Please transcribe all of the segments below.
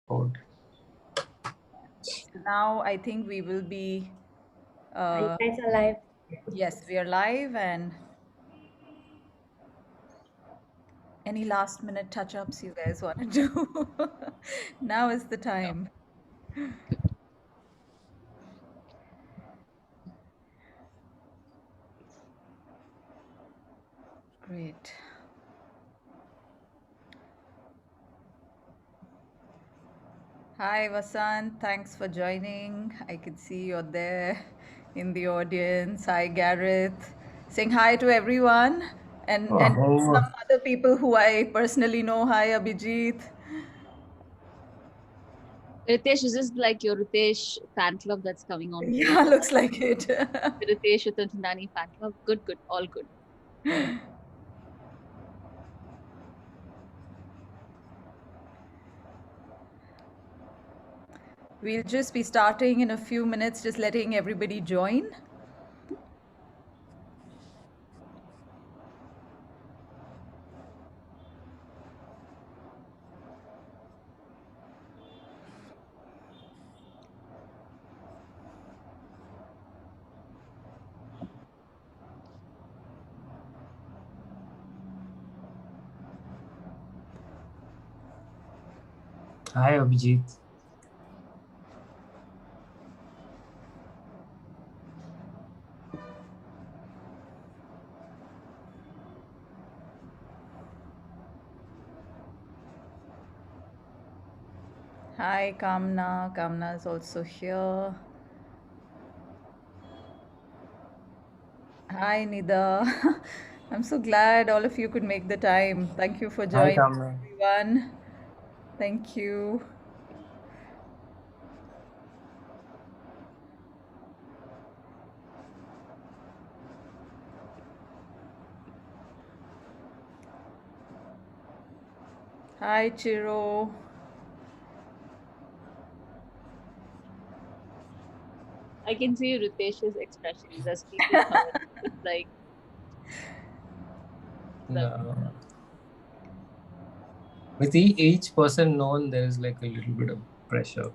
Code. Now I think we will be, Are you uh, guys alive? yes, we are live. And any last minute touch ups you guys want to do? Now is the time. Great. Hi, Vasant. Thanks for joining. I can see you're there in the audience. Hi, Gareth. Saying hi to everyone. And Oh, some other people who I personally know. Hi, Abhijit. Ritesh, is this like your Ritesh fan club that's coming on board? Yeah, looks like it. The Ritesh Uttamchandani fan club? Good, good, all good. We'll just be starting in a few minutes, just letting everybody join. hi Abhijit. Hi, Kamna. Kamna is also here. Hi, Nida. I'm so glad all of you could make the time. Thank you for Hi joining, Kamna. everyone. Thank you. Hi, Chiro. I can see Ritesh's expressions as people come in. It's like, Yeah. With each person known, there is like a little bit of pressure.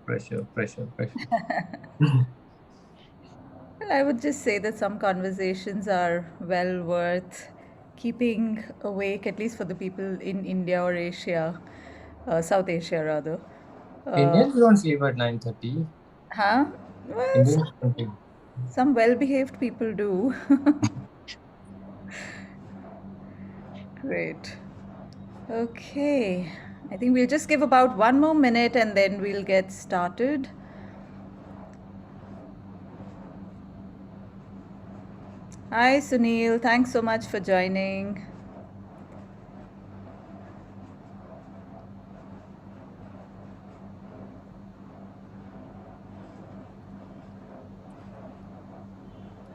Well, I would just say that some conversations are well worth keeping awake, at least for the people in India or Asia, South Asia rather. Indians don't sleep at 9:30. Huh? Well, Indians don't sleep. some well behaved people do. Great. Okay. I think we'll just give about one more minute and then we'll get started. Hi, Sunil. Thanks so much for joining.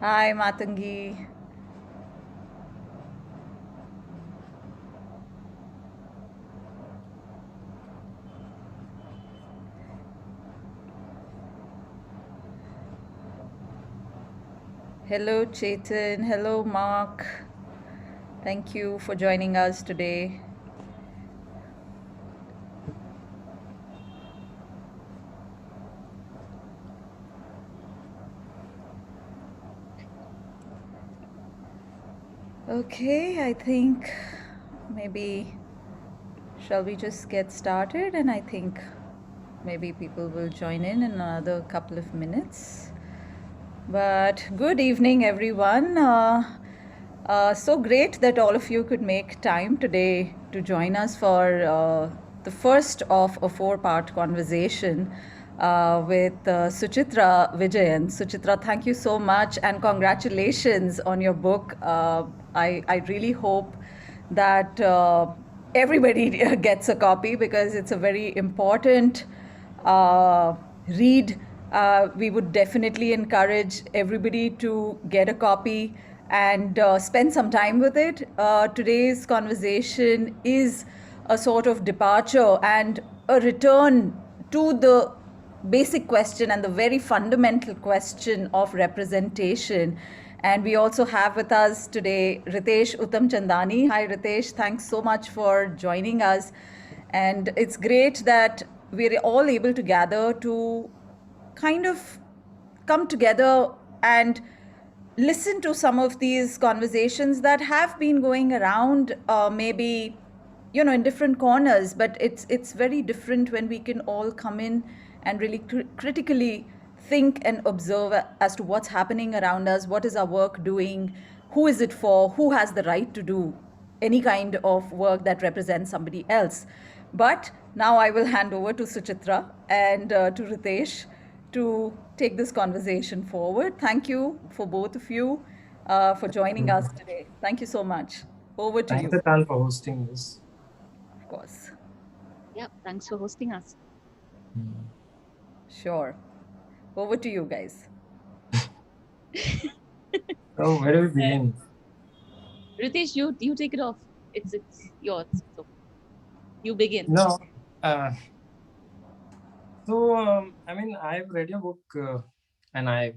Hi, Matangi. Hello, Chetan. Hello, Mark. Thank you for joining us today. Okay, I think maybe shall we just get started? And I think maybe people will join in another couple of minutes. But good evening, everyone. So great that all of you could make time today to join us for the first of a four-part conversation with Suchitra Vijayan. Suchitra, thank you so much and congratulations on your book. I really hope that everybody gets a copy because it's a very important read. We would definitely encourage everybody to get a copy and spend some time with it. Today's conversation is a sort of departure and a return to the basic question and the very fundamental question of representation. And we also have with us today Ritesh Uttamchandani. Hi, Ritesh. Thanks so much for joining us. And it's great that we're all able to gather to kind of come together and listen to some of these conversations that have been going around, maybe, you know, in different corners, but it's very different when we can all come in and really critically think and observe as to what's happening around us, what is our work doing, who is it for, who has the right to do any kind of work that represents somebody else. But now I will hand over to Suchitra and to Ritesh to take this conversation forward. Thank you for both of you for joining us today. Thank you so much. Over to Thanks you. a ton for hosting this. Of course. Yeah, thanks for hosting us. Sure. Over to you guys. So where do we begin? Ritesh, you take it off. It's yours. So you begin. No. I mean, I've read your book, and I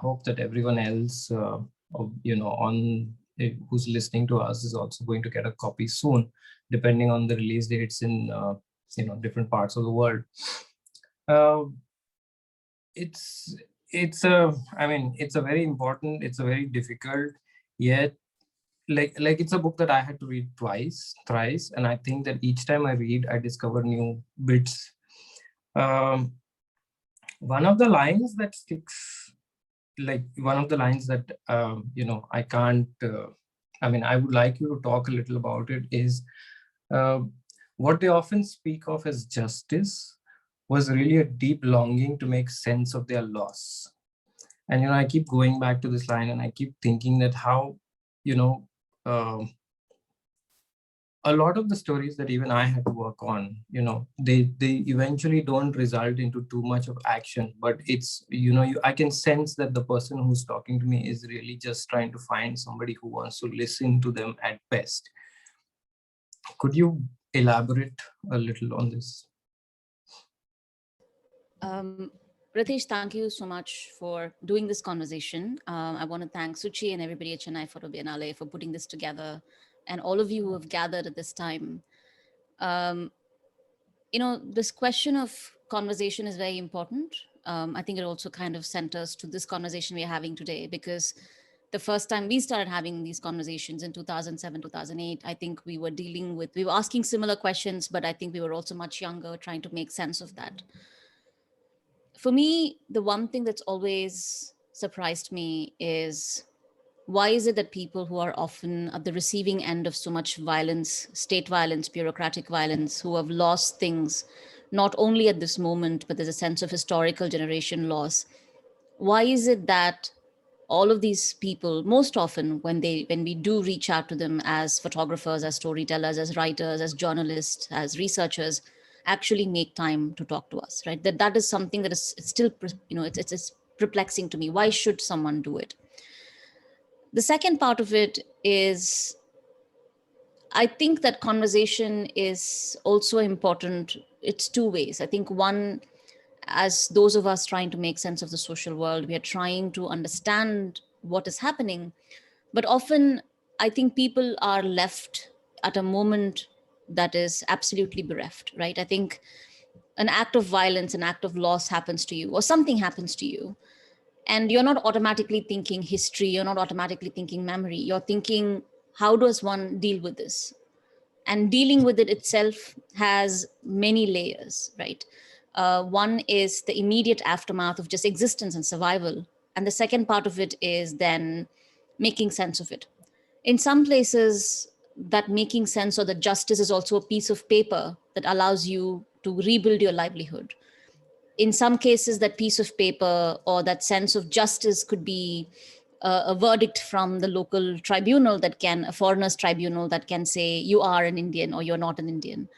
hope that everyone else, on who's listening to us is also going to get a copy soon, depending on the release dates in different parts of the world. It's a very important, it's a very difficult, yet like it's a book that I had to read twice, thrice, and I think that each time I read, I discover new bits. One of the lines that sticks, one of the lines that I can't. I would like you to talk a little about it. Is what they often speak of as justice was really a deep longing to make sense of their loss. And I keep going back to this line, and I keep thinking that how a lot of the stories that even I had to work on, they eventually don't result into too much of action, but it's, I can sense that the person who's talking to me is really just trying to find somebody who wants to listen to them at best. Could you elaborate a little on this? Ritesh, thank you so much for doing this conversation. I want to thank Suchi and everybody at Chennai Photo Biennale for putting this together, and all of you who have gathered at this time. This question of conversation is very important. I think it also kind of centers to this conversation we're having today, because the first time we started having these conversations in 2007, 2008, I think we were asking similar questions, but I think we were also much younger, trying to make sense of that. For me, the one thing that's always surprised me is, why is it that people who are often at the receiving end of so much violence, state violence, bureaucratic violence, who have lost things, not only at this moment, but there's a sense of historical generation loss, why is it that all of these people, most often when we do reach out to them as photographers, as storytellers, as writers, as journalists, as researchers, actually make time to talk to us, right? That is something that is still, it's perplexing to me. Why should someone do it? The second part of it is, I think that conversation is also important. It's two ways. I think one, as those of us trying to make sense of the social world, we are trying to understand what is happening. But often, I think people are left at a moment that is absolutely bereft, right? I think an act of violence, an act of loss happens to you, or something happens to you, and you're not automatically thinking history, you're not automatically thinking memory, you're thinking, how does one deal with this? And dealing with it itself has many layers, right? One is the immediate aftermath of just existence and survival. And the second part of it is then making sense of it. In some places, that making sense or the justice is also a piece of paper that allows you to rebuild your livelihood. In some cases, that piece of paper or that sense of justice could be a verdict from the local tribunal, a foreigners tribunal that can say you are an Indian or you're not an Indian.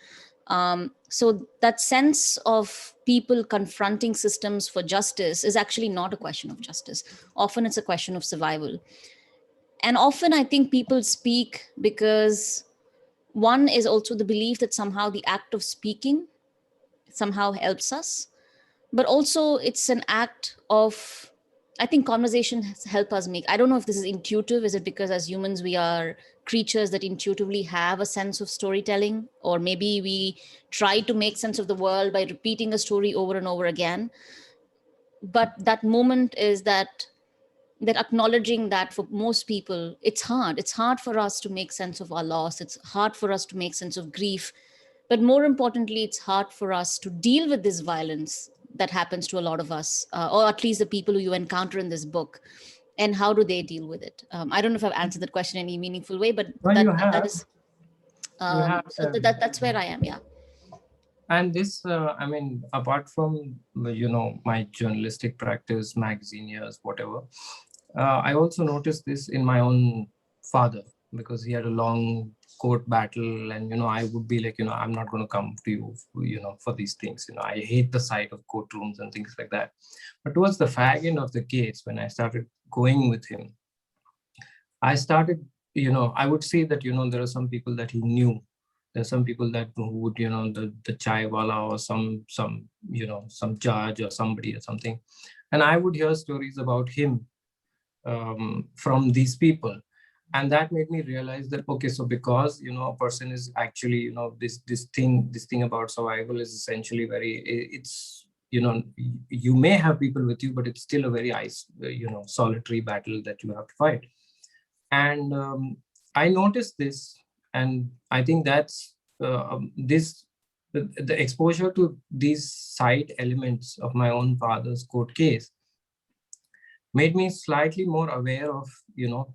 So that sense of people confronting systems for justice is actually not a question of justice. Often it's a question of survival. And often I think people speak because one is also the belief that somehow the act of speaking somehow helps us. But also it's an act of, I think conversations help us make, I don't know if this is intuitive. Is it because as humans we are creatures that intuitively have a sense of storytelling, or maybe we try to make sense of the world by repeating a story over and over again. But that moment is that acknowledging that for most people, it's hard. It's hard for us to make sense of our loss. It's hard for us to make sense of grief. But more importantly, it's hard for us to deal with this violence that happens to a lot of us, or at least the people who you encounter in this book. And how do they deal with it? I don't know if I've answered that question in any meaningful way, but Well, that is you have, so that's where I am. Yeah. and this, I mean, apart from my journalistic practice, magazine years, whatever, I also noticed this in my own father, because he had a long court battle, and I would be like, I'm not going to come to you, for these things. I hate the sight of courtrooms and things like that. But towards the fag end of the case, when I started going with him, I started, I would say that, there are some people that he knew. There are some people that who would, the chai wala, or some, some judge or somebody or something. And I would hear stories about him from these people. And that made me realize that, okay, so because, a person is actually, this thing about survival is essentially it's, you may have people with you, but it's still a very solitary battle that you have to fight. And I noticed this, and I think that's the exposure to these side elements of my own father's court case made me slightly more aware of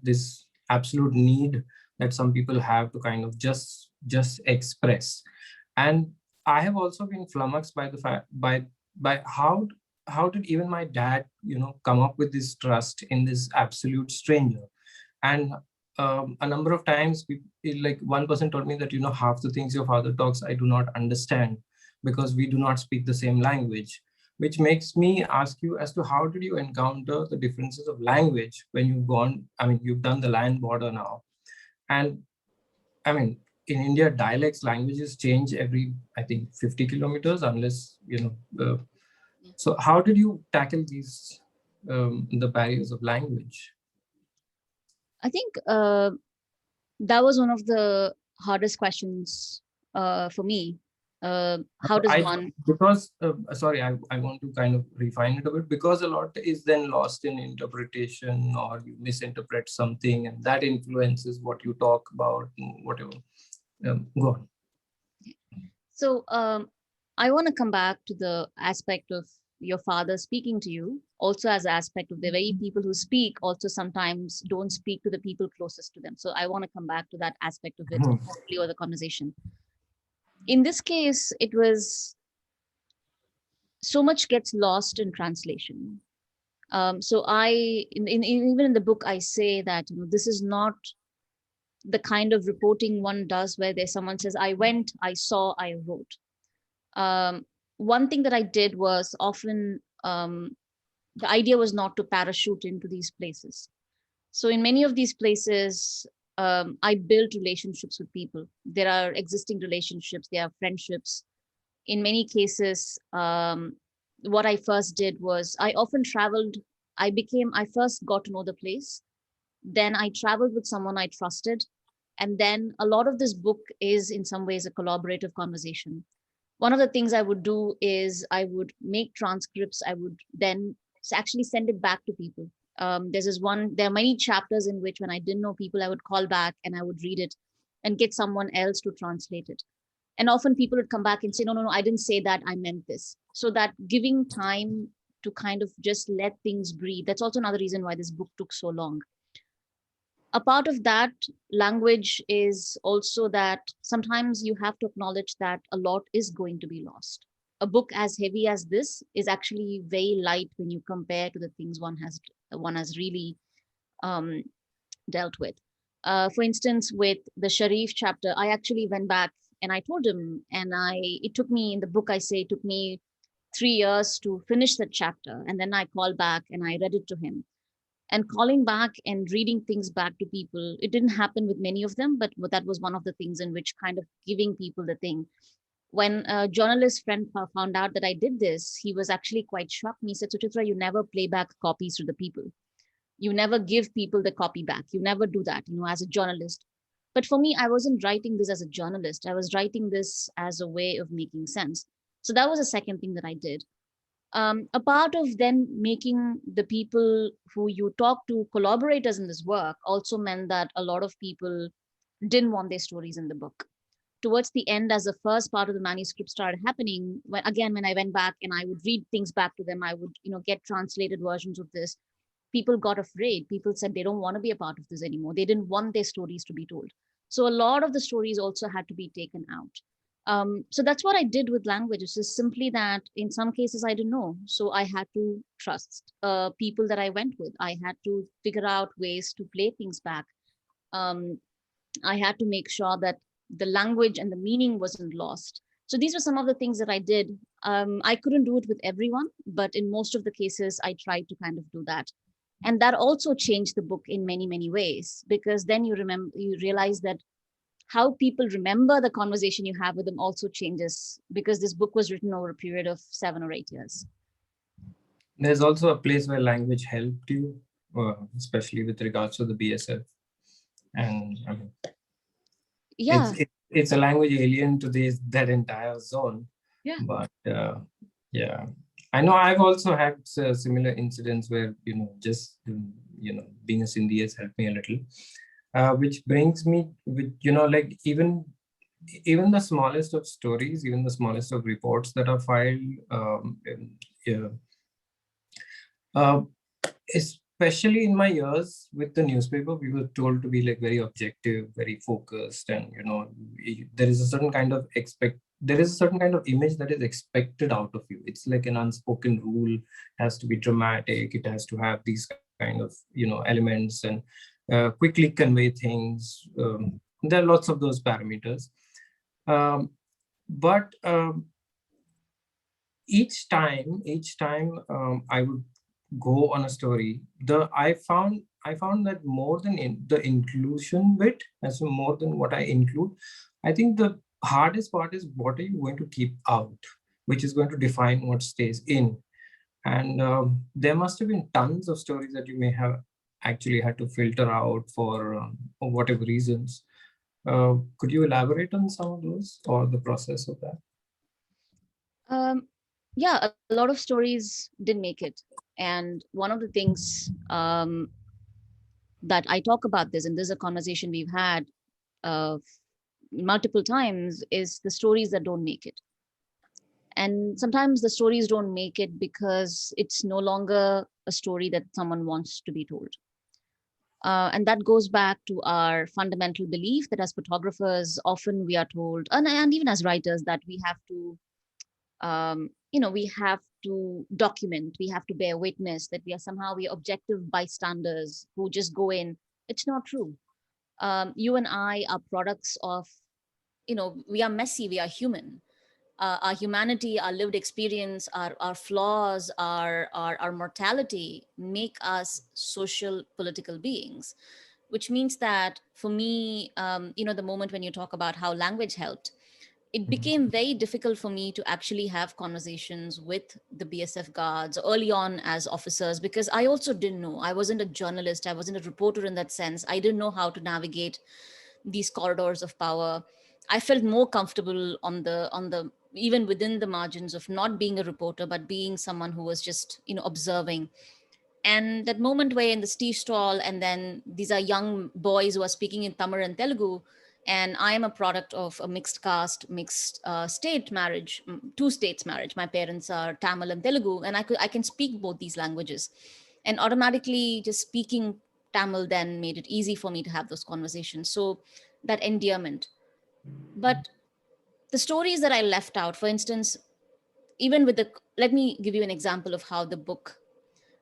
this absolute need that some people have to kind of just express. And I have also been flummoxed by the fact by how did even my dad come up with this trust in this absolute stranger. And a number of times, like one person told me that half the things your father talks I do not understand, because we do not speak the same language, which makes me ask you as to how did you encounter the differences of language when you've done the land border now. And I mean, in India, dialects, languages change every, I think, 50 kilometers, unless, so how did you tackle these, the barriers of language? I think that was one of the hardest questions for me. How does one? Because, sorry, I want to kind of refine it a bit, because a lot is then lost in interpretation, or you misinterpret something, and that influences what you talk about, whatever. Go on. So I want to come back to the aspect of your father speaking to you, also as an aspect of the very people who speak also sometimes don't speak to the people closest to them. So I want to come back to that aspect of it, hopefully, over the conversation. In this case, it was so much gets lost in translation. So even in the book, I say that this is not the kind of reporting one does where there's someone says, I went, I saw, I wrote. One thing that I did was often, the idea was not to parachute into these places. So in many of these places, I built relationships with people. There are existing relationships, there are friendships. In many cases, what I first did was I often traveled. I first got to know the place. Then I traveled with someone I trusted. And then a lot of this book is in some ways a collaborative conversation. One of the things I would do is I would make transcripts. I would then actually send it back to people. There are many chapters in which when I didn't know people, I would call back and I would read it and get someone else to translate it. And often people would come back and say, no, I didn't say that, I meant this. So that giving time to kind of just let things breathe. That's also another reason why this book took so long. A part of that language is also that sometimes you have to acknowledge that a lot is going to be lost. A book as heavy as this is actually very light when you compare to the things one has really dealt with. For instance, with the Sharif chapter, I actually went back and I told him, and it took me, in the book I say, it took me 3 years to finish that chapter. And then I called back and I read it to him. And calling back and reading things back to people, it didn't happen with many of them, but that was one of the things in which kind of giving people the thing. When a journalist friend found out that I did this, he was actually quite shocked. He said, Suchitra, you never play back copies to the people. You never give people the copy back. You never do that, as a journalist. But for me, I wasn't writing this as a journalist. I was writing this as a way of making sense. So that was the second thing that I did. A part of then making the people who you talk to collaborators in this work also meant that a lot of people didn't want their stories in the book. Towards the end, as the first part of the manuscript started happening, when I went back and I would read things back to them, I would, get translated versions of this. People got afraid. People said they don't want to be a part of this anymore. They didn't want their stories to be told. So a lot of the stories also had to be taken out. So that's what I did with language. It's just simply that in some cases I didn't know. So I had to trust people that I went with. I had to figure out ways to play things back. Um, I had to make sure that the language and the meaning wasn't lost. So these were some of the things that I did. I couldn't do it with everyone, but in most of the cases, I tried to kind of do that. And that also changed the book in many, many ways, because then you realize that how people remember the conversation you have with them also changes, because this book was written over a period of 7 or 8 years. There's also a place where language helped you, especially with regards to the BSF. And I mean, Yeah. it's a language alien to that entire zone. Yeah. But yeah, I know I've also had similar incidents where, just, being a Sindhi has helped me a little. Which brings me with, like even the smallest of stories, even the smallest of reports that are filed, especially in my years with the newspaper, we were told to be like very objective, very focused, and there is a certain kind of image that is expected out of you. It's like an unspoken rule. It has to be dramatic. It has to have these kind of elements and quickly convey things. There are lots of those parameters, but each time I would go on a story, I found that more than the inclusion bit, as more than what I include, I think the hardest part is what are you going to keep out, which is going to define what stays in. And there must have been tons of stories that you may have actually had to filter out for whatever reasons. Could you elaborate on some of those or the process of that? Yeah, a lot of stories didn't make it. And one of the things that I talk about this, and this is a conversation we've had multiple times, is the stories that don't make it. And sometimes the stories don't make it because it's no longer a story that someone wants to be told. And that goes back to our fundamental belief that as photographers, often we are told, and even as writers, that we have to, we have to document, we have to bear witness, that we are objective bystanders who just go in. It's not true. You and I are products of, we are messy, we are human. Our humanity, our lived experience, our flaws, our mortality make us social political beings, which means that for me, the moment when you talk about how language helped, it became very difficult for me to actually have conversations with the BSF guards early on as officers, because I also didn't know. I wasn't a journalist. I wasn't a reporter in that sense. I didn't know how to navigate these corridors of power. I felt more comfortable on the even within the margins of not being a reporter, but being someone who was just, observing. And that moment where in the tea stall, and then these are young boys who are speaking in Tamil and Telugu, and I am a product of a mixed caste, mixed state marriage, two states marriage. My parents are Tamil and Telugu, and I can speak both these languages, and automatically just speaking Tamil then made it easy for me to have those conversations. So that endearment. But the stories that I left out, for instance, even with let me give you an example of how the book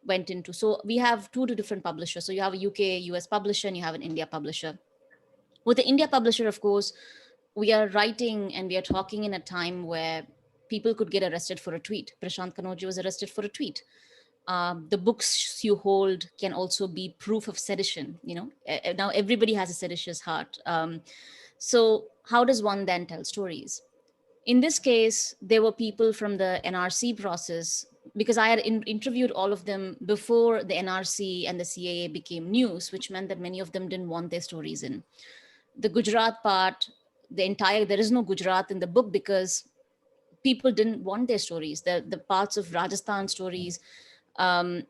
went into. So we have two different publishers. So you have a UK, US publisher, and you have an India publisher. With the India publisher, of course, we are writing and we are talking in a time where people could get arrested for a tweet. Prashant Kanoji was arrested for a tweet. The books you hold can also be proof of sedition. Now everybody has a seditious heart. So how does one then tell stories? In this case, there were people from the NRC process, because I had interviewed all of them before the NRC and the CAA became news, which meant that many of them didn't want their stories in. The Gujarat part, there is no Gujarat in the book because people didn't want their stories. The parts of Rajasthan stories, um,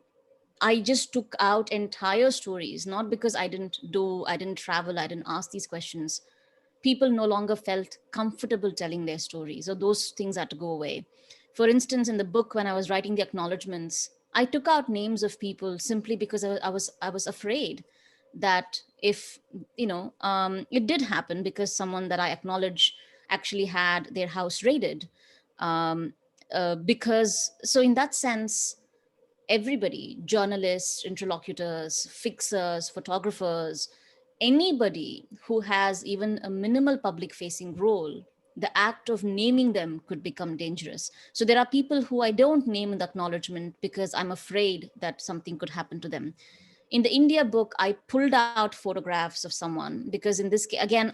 I just took out entire stories, not because I didn't travel, I didn't ask these questions. People no longer felt comfortable telling their stories, or those things had to go away. For instance, in the book, when I was writing the acknowledgements, I took out names of people simply because I was afraid that if, it did happen because someone that I acknowledge actually had their house raided. Um, because, so in that sense, everybody, journalists, interlocutors, fixers, photographers, anybody who has even a minimal public facing role, the act of naming them could become dangerous. So there are people who I don't name in the acknowledgement because I'm afraid that something could happen to them. In the India book, I pulled out photographs of someone because in this case, again,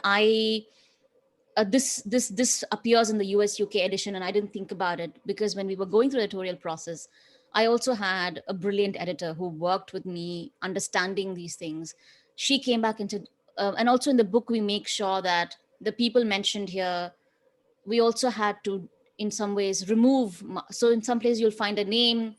this appears in the US UK edition, and I didn't think about it because when we were going through the editorial process, I also had a brilliant editor who worked with me understanding these things. She came back into, and also in the book we make sure that the people mentioned here, we also had to in some ways remove. So in some places you'll find a name,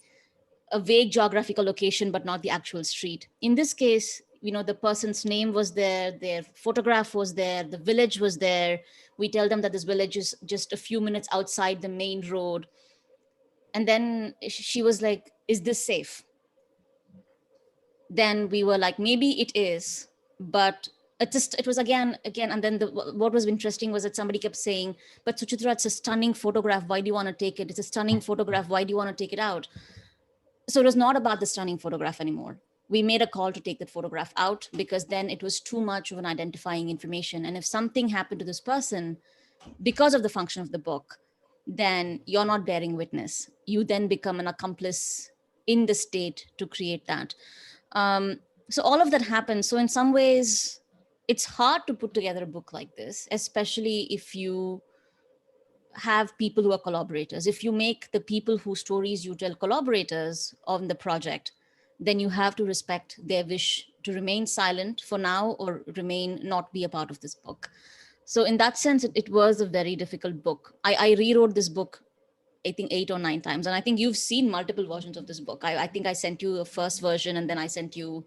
a vague geographical location, but not the actual street. In this case, the person's name was there, their photograph was there, the village was there. We tell them that this village is just a few minutes outside the main road. And then she was like, is this safe? Then we were like, maybe it is, but it was again. And then what was interesting was that somebody kept saying, but Suchitra, it's a stunning photograph, why do you want to take it? It's a stunning photograph, why do you want to take it out? So it was not about the stunning photograph anymore. We made a call to take that photograph out because then it was too much of an identifying information. And if something happened to this person because of the function of the book, then you're not bearing witness. You then become an accomplice in the state to create that. So all of that happens. So in some ways, it's hard to put together a book like this, especially if you have people who are collaborators. If you make the people whose stories you tell collaborators on the project, then you have to respect their wish to remain silent for now or not be a part of this book. So in that sense, it was a very difficult book. I rewrote this book, I think 8 or 9 times. And I think you've seen multiple versions of this book. I think I sent you a first version and then I sent you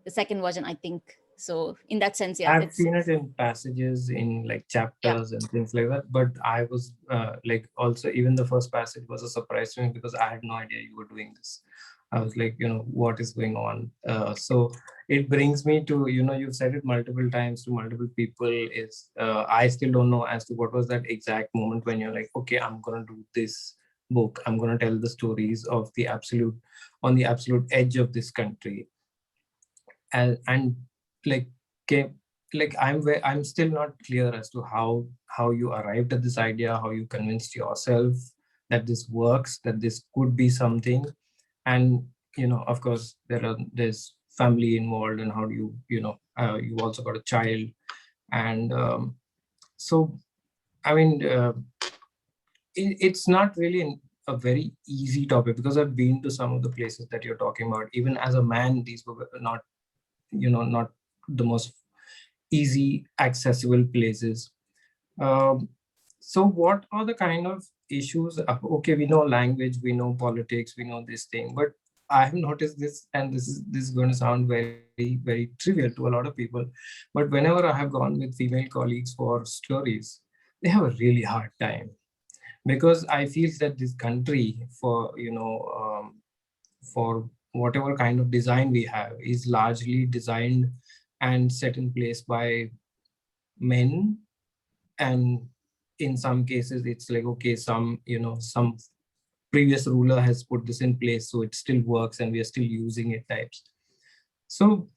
the second version, I think. So in that sense, yeah, I've seen it in passages, in like yeah. chapters and things like that. But I was like, also, even the first passage was a surprise to me because I had no idea you were doing this. I was like, what is going on? So it brings me to, you've said it multiple times to multiple people. Is I still don't know as to what was that exact moment when you're like, okay, I'm gonna do this book. I'm gonna tell the stories of on the absolute edge of this country, and like came, like I'm still not clear as to how you arrived at this idea, how you convinced yourself that this works, that this could be something. And of course there's family involved, and how do you also got a child. And so I mean, it's not really a very easy topic, because I've been to some of the places that you're talking about. Even as a man, these were not the most easy accessible places. So what are the kind of issues? Okay, we know language, we know politics, we know this thing, but I have noticed this, and this is going to sound very, very trivial to a lot of people, but whenever I have gone with female colleagues for stories, they have a really hard time, because I feel that this country, for whatever kind of design we have, is largely designed and set in place by men. And in some cases it's like, okay, some previous ruler has put this in place, so it still works and we are still using it types. So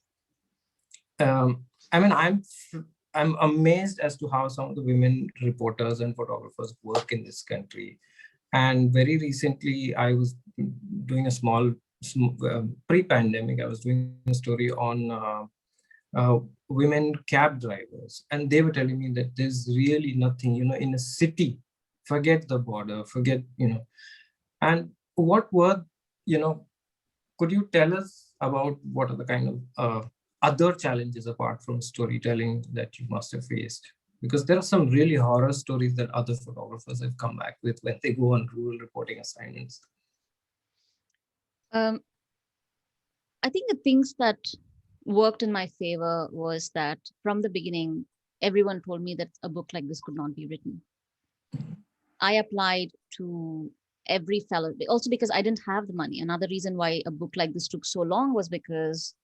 I mean, I'm amazed as to how some of the women reporters and photographers work in this country. And very recently I was doing a pre-pandemic, I was doing a story on women cab drivers, and they were telling me that there's really nothing, in a city, forget the border, forget, and what were, could you tell us about what are the kind of other challenges apart from storytelling that you must have faced? Because there are some really horror stories that other photographers have come back with when they go on rural reporting assignments. Um, I think the things that worked in my favor was that from the beginning, everyone told me that a book like this could not be written. I applied to every fellow, also because I didn't have the money. Another reason why a book like this took so long was because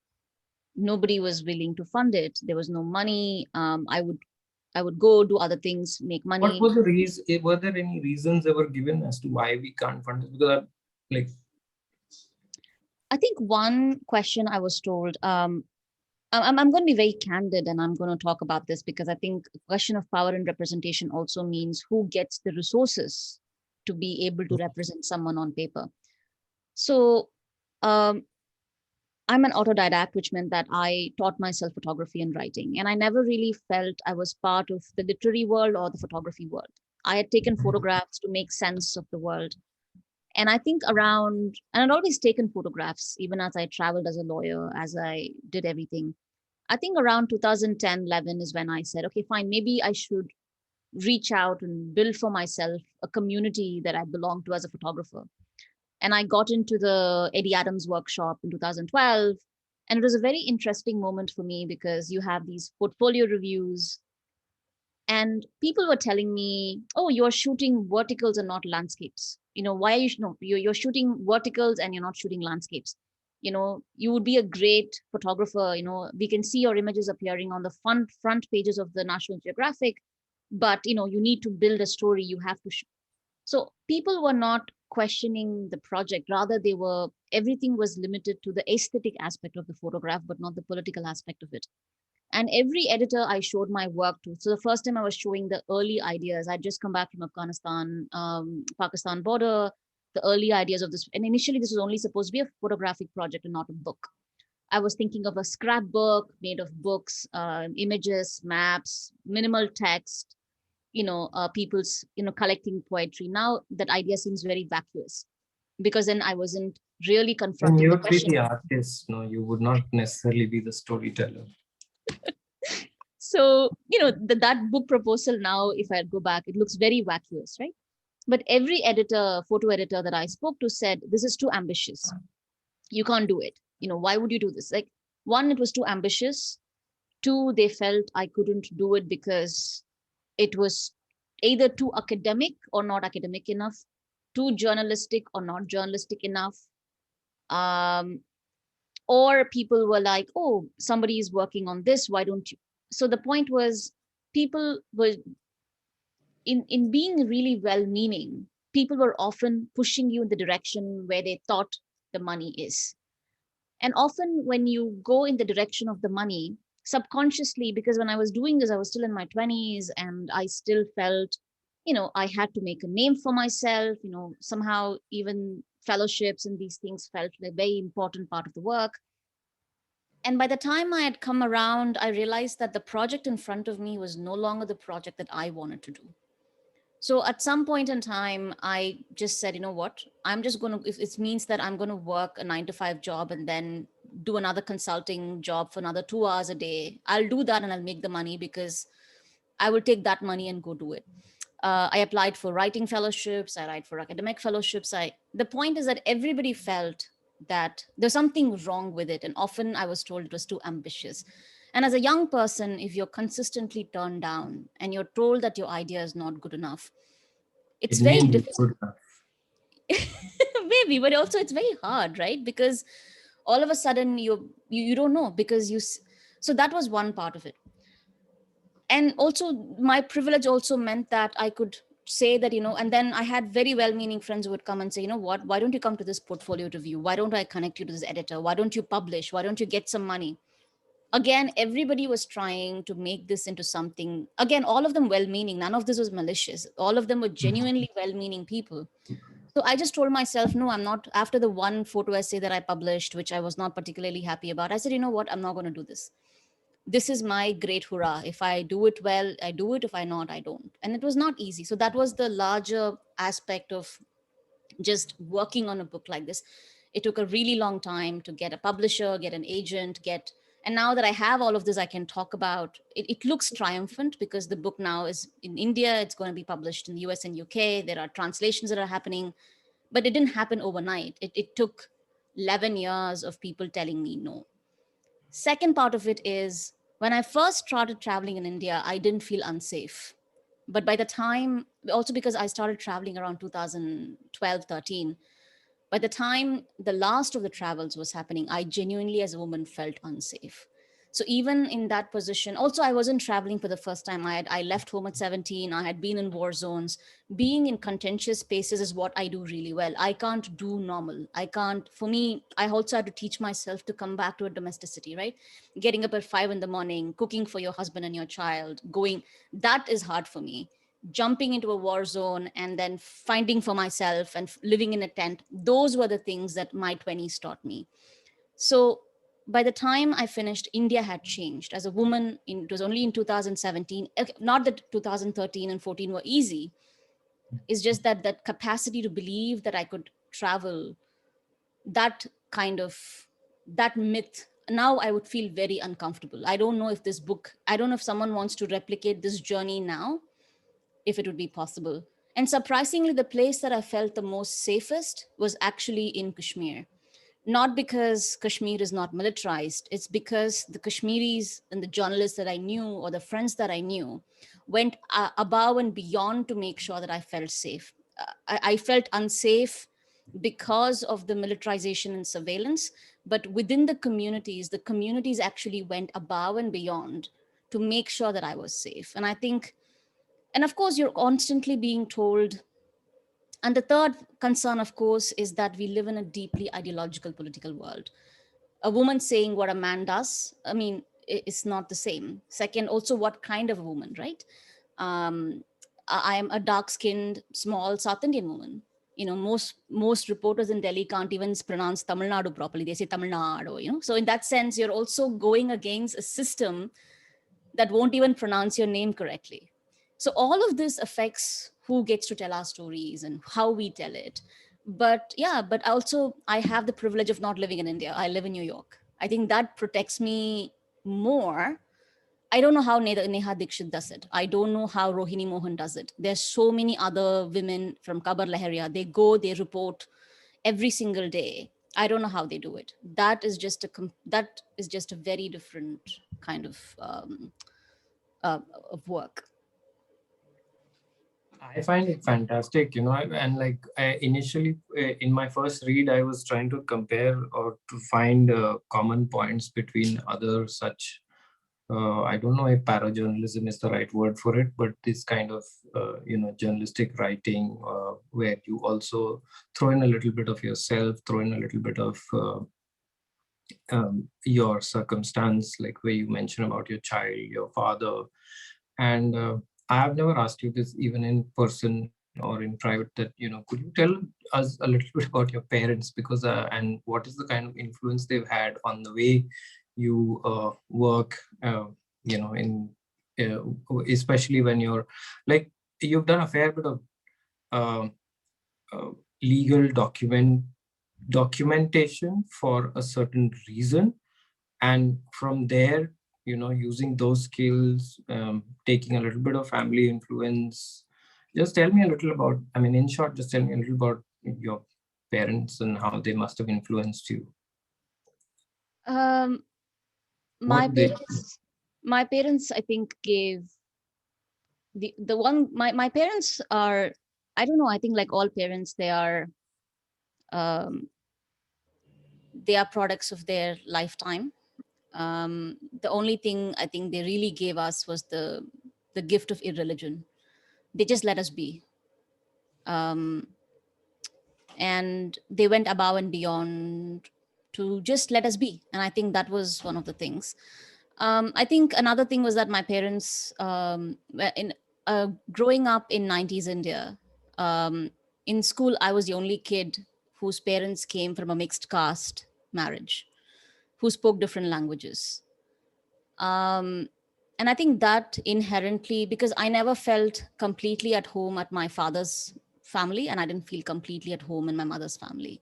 nobody was willing to fund it. There was no money. I would go do other things, make What money. were the reasons? Were there any reasons ever given as to why we can't fund it? Because like, I think one question I was told, I'm going to be very candid and I'm going to talk about this because I think the question of power and representation also means who gets the resources to be able to represent someone on paper. So um, I'm an autodidact, which meant that I taught myself photography and writing. And I never really felt I was part of the literary world or the photography world. I had taken photographs to make sense of the world. And I think and I'd always taken photographs, even as I traveled as a lawyer, as I did everything. I think around 2010, 11 is when I said, okay, fine, maybe I should reach out and build for myself a community that I belong to as a photographer. And I got into the Eddie Adams workshop in 2012. And it was a very interesting moment for me because you have these portfolio reviews and people were telling me, oh, you're shooting verticals and not landscapes. Why are you, no, you're shooting verticals and you're not shooting landscapes. You would be a great photographer. We can see your images appearing on the front pages of the National Geographic, but, you need to build a story. You have to So people were not questioning the project. Rather, everything was limited to the aesthetic aspect of the photograph, but not the political aspect of it. And every editor I showed my work to. So the first time I was showing the early ideas, I'd just come back from Afghanistan, Pakistan border, the early ideas of this. And initially, this was only supposed to be a photographic project and not a book. I was thinking of a scrapbook made of books, images, maps, minimal text, people's, collecting poetry. Now that idea seems very vacuous because then I wasn't really when confronting you the would be question. the artist, no, you would not necessarily be the storyteller. So, that book proposal now, if I go back, it looks very vacuous, right? But every photo editor that I spoke to said, this is too ambitious. You can't do it. Why would you do this? Like, one, it was too ambitious. Two, they felt I couldn't do it because it was either too academic or not academic enough, too journalistic or not journalistic enough. Or people were like, oh, somebody is working on this, why don't you? So the point was, people were in being really well-meaning, people were often pushing you in the direction where they thought the money is. And often when you go in the direction of the money, subconsciously, because when I was doing this, I was still in my 20s and I still felt, I had to make a name for myself, somehow even fellowships and these things felt like a very important part of the work. And by the time I had come around, I realized that the project in front of me was no longer the project that I wanted to do. So at some point in time, I just said, you know what, I'm just going to, if it means that I'm going to work a 9 to 5 job and then do another consulting job for another 2 hours a day, I'll do that and I'll make the money because I will take that money and go do it. I applied for writing fellowships. I applied for academic fellowships. The point is that everybody felt that there's something wrong with it. And often I was told it was too ambitious. And as a young person, if you're consistently turned down and you're told that your idea is not good enough, it's It very means it's difficult. good enough. Maybe, but also it's very hard, right? Because all of a sudden you don't know because so that was one part of it. And also my privilege also meant that I could say that, and then I had very well-meaning friends who would come and say, you know what, why don't you come to this portfolio review? Why don't I connect you to this editor? Why don't you publish? Why don't you get some money? Again, everybody was trying to make this into something, again, all of them well-meaning. None of this was malicious. All of them were genuinely well-meaning people. So I just told myself, no, I'm not. After the one photo essay that I published, which I was not particularly happy about, I said, you know what, I'm not going to do this. This is my great hurrah. If I do it well, I do it. If I not, I don't. And it was not easy. So that was the larger aspect of just working on a book like this. It took a really long time to get a publisher, get an agent, get And now that I have all of this, I can talk about it. It looks triumphant because the book now is in India. It's going to be published in the US and UK. There are translations that are happening, but it didn't happen overnight. It took 11 years of people telling me no. Second part of it is when I first started traveling in India, I didn't feel unsafe. But by the time, also because I started traveling around 2012, 13, by the time the last of the travels was happening, I genuinely, as a woman, felt unsafe. So even in that position, also I wasn't traveling for the first time. I left home at 17. I had been in war zones. Being in contentious spaces is what I do really well. I can't do normal. I can't. For me, I also had to teach myself to come back to a domesticity, right? Getting up at 5 in the morning, cooking for your husband and your child, going. That is hard for me. Jumping into a war zone and then finding for myself and living in a tent, those were the things that my 20s taught me. So by the time I finished, India had changed. As a woman, it was only in 2017. Okay, not that 2013 and 14 were easy. It's just that that capacity to believe that I could travel, that kind of, that myth, now I would feel very uncomfortable. I don't know if this book, I don't know if someone wants to replicate this journey now, if it would be possible. And surprisingly, the place that I felt the most safest was actually in Kashmir. Not because Kashmir is not militarized, it's because the Kashmiris and the journalists that I knew or the friends that I knew went above and beyond to make sure that I felt safe. I felt unsafe because of the militarization and surveillance, but within the communities actually went above and beyond to make sure that I was safe. And I think, and of course, you're constantly being told. And the third concern, of course, is that we live in a deeply ideological political world. A woman saying what a man does, I mean, it's not the same. Second, also, what kind of a woman, right? Um, I am a dark skinned, small South Indian woman. You know, most reporters in Delhi can't even pronounce Tamil Nadu properly. They say Tamil Nadu, you know. So in that sense, you're also going against a system that won't even pronounce your name correctly. So all of this affects who gets to tell our stories and how we tell it. But yeah, but also I have the privilege of not living in India. I live in New York. I think that protects me more. I don't know how Neha Dikshit does it. I don't know how Rohini Mohan does it. There's so many other women from Kabar Laharia. They go, they report every single day. I don't know how they do it. That is just a very different kind of work. I find it fantastic, and like initially in my first read, I was trying to compare or to find common points between other such. I don't know if parajournalism is the right word for it, but this kind of journalistic writing where you also throw in a little bit of yourself, throw in a little bit of your circumstance, like where you mention about your child, your father, and I have never asked you this even in person or in private that, could you tell us a little bit about your parents, because and what is the kind of influence they've had on the way you work, in especially when you're like, you've done a fair bit of uh, legal documentation for a certain reason, and from there, using those skills, taking a little bit of family influence. Just tell me a little about, I mean, in short, just tell me a little about your parents and how they must have influenced you. Um, What my do they? parents, my parents, I think gave the one. My parents are, I don't know. I think like all parents, um, they are products of their lifetime. The only thing I think they really gave us was the gift of irreligion. They just let us be. Um, and they went above and beyond to just let us be. And I think that was one of the things. I think another thing was that my parents, in growing up in 90s India, in school, I was the only kid whose parents came from a mixed caste marriage, who spoke different languages. Um, and I think that inherently, because I never felt completely at home at my father's family, and I didn't feel completely at home in my mother's family.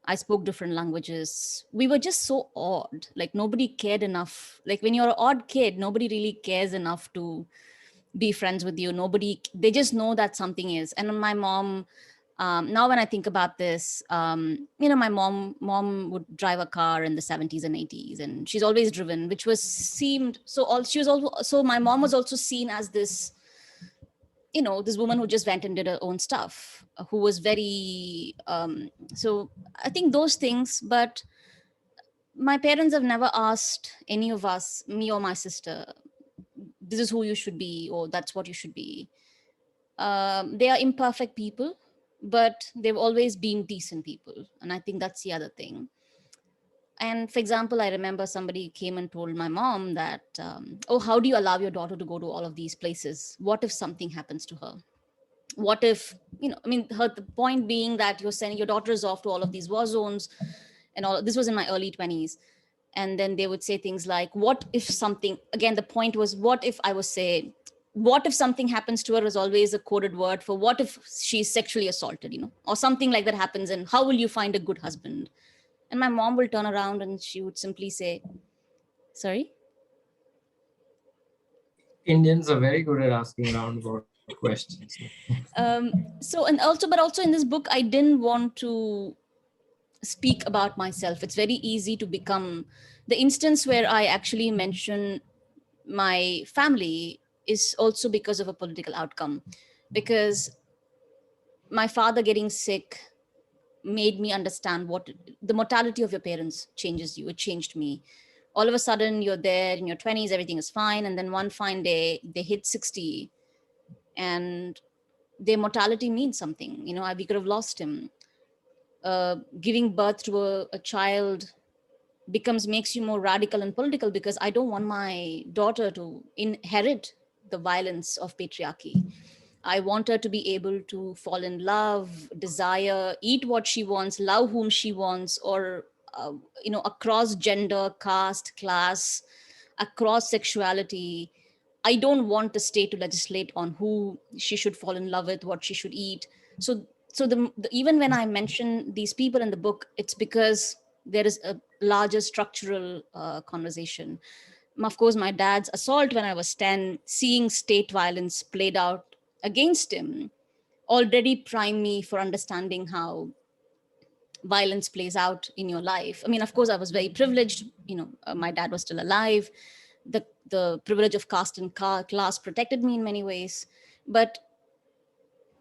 I spoke different languages. We were just so odd. Like nobody cared enough. Like when you're an odd kid, nobody really cares enough to be friends with you. Nobody, they just know that something is. And my mom, now when I think about this, my mom would drive a car in the 70s and 80s, and she's always driven, which was seemed so. All she was also, so my mom was also seen as this, this woman who just went and did her own stuff, who was very. So I think those things, but my parents have never asked any of us, me or my sister, this is who you should be, or that's what you should be. They are imperfect people, but they've always been decent people. And I think that's the other thing. And for example, I remember somebody came and told my mom that, oh, how do you allow your daughter to go to all of these places? What if something happens to her? What if, the point being that you're sending your daughters off to all of these war zones and all. This was in my early 20s. And then they would say things like, what if something, again, the point was, what if I was say, what if something happens to her is always a coded word for what if she's sexually assaulted, or something like that happens, and how will you find a good husband? And my mom will turn around and she would simply say, sorry? Indians are very good at asking roundabout questions. But also in this book, I didn't want to speak about myself. It's very easy to become the instance where I actually mention my family is also because of a political outcome, because my father getting sick made me understand what the mortality of your parents changes you. It changed me. All of a sudden you're there in your 20s, everything is fine, and then one fine day they hit 60 and their mortality means something. We could have lost him. Giving birth to a child makes you more radical and political, because I don't want my daughter to inherit the violence of patriarchy. I want her to be able to fall in love, desire, eat what she wants, love whom she wants, or across gender, caste, class, across sexuality. I don't want the state to legislate on who she should fall in love with, what she should eat. So even when I mention these people in the book, it's because there is a larger structural conversation. Of course, my dad's assault when I was 10, seeing state violence played out against him, already primed me for understanding how violence plays out in your life. Of course, I was very privileged. My dad was still alive. The privilege of caste and class protected me in many ways, but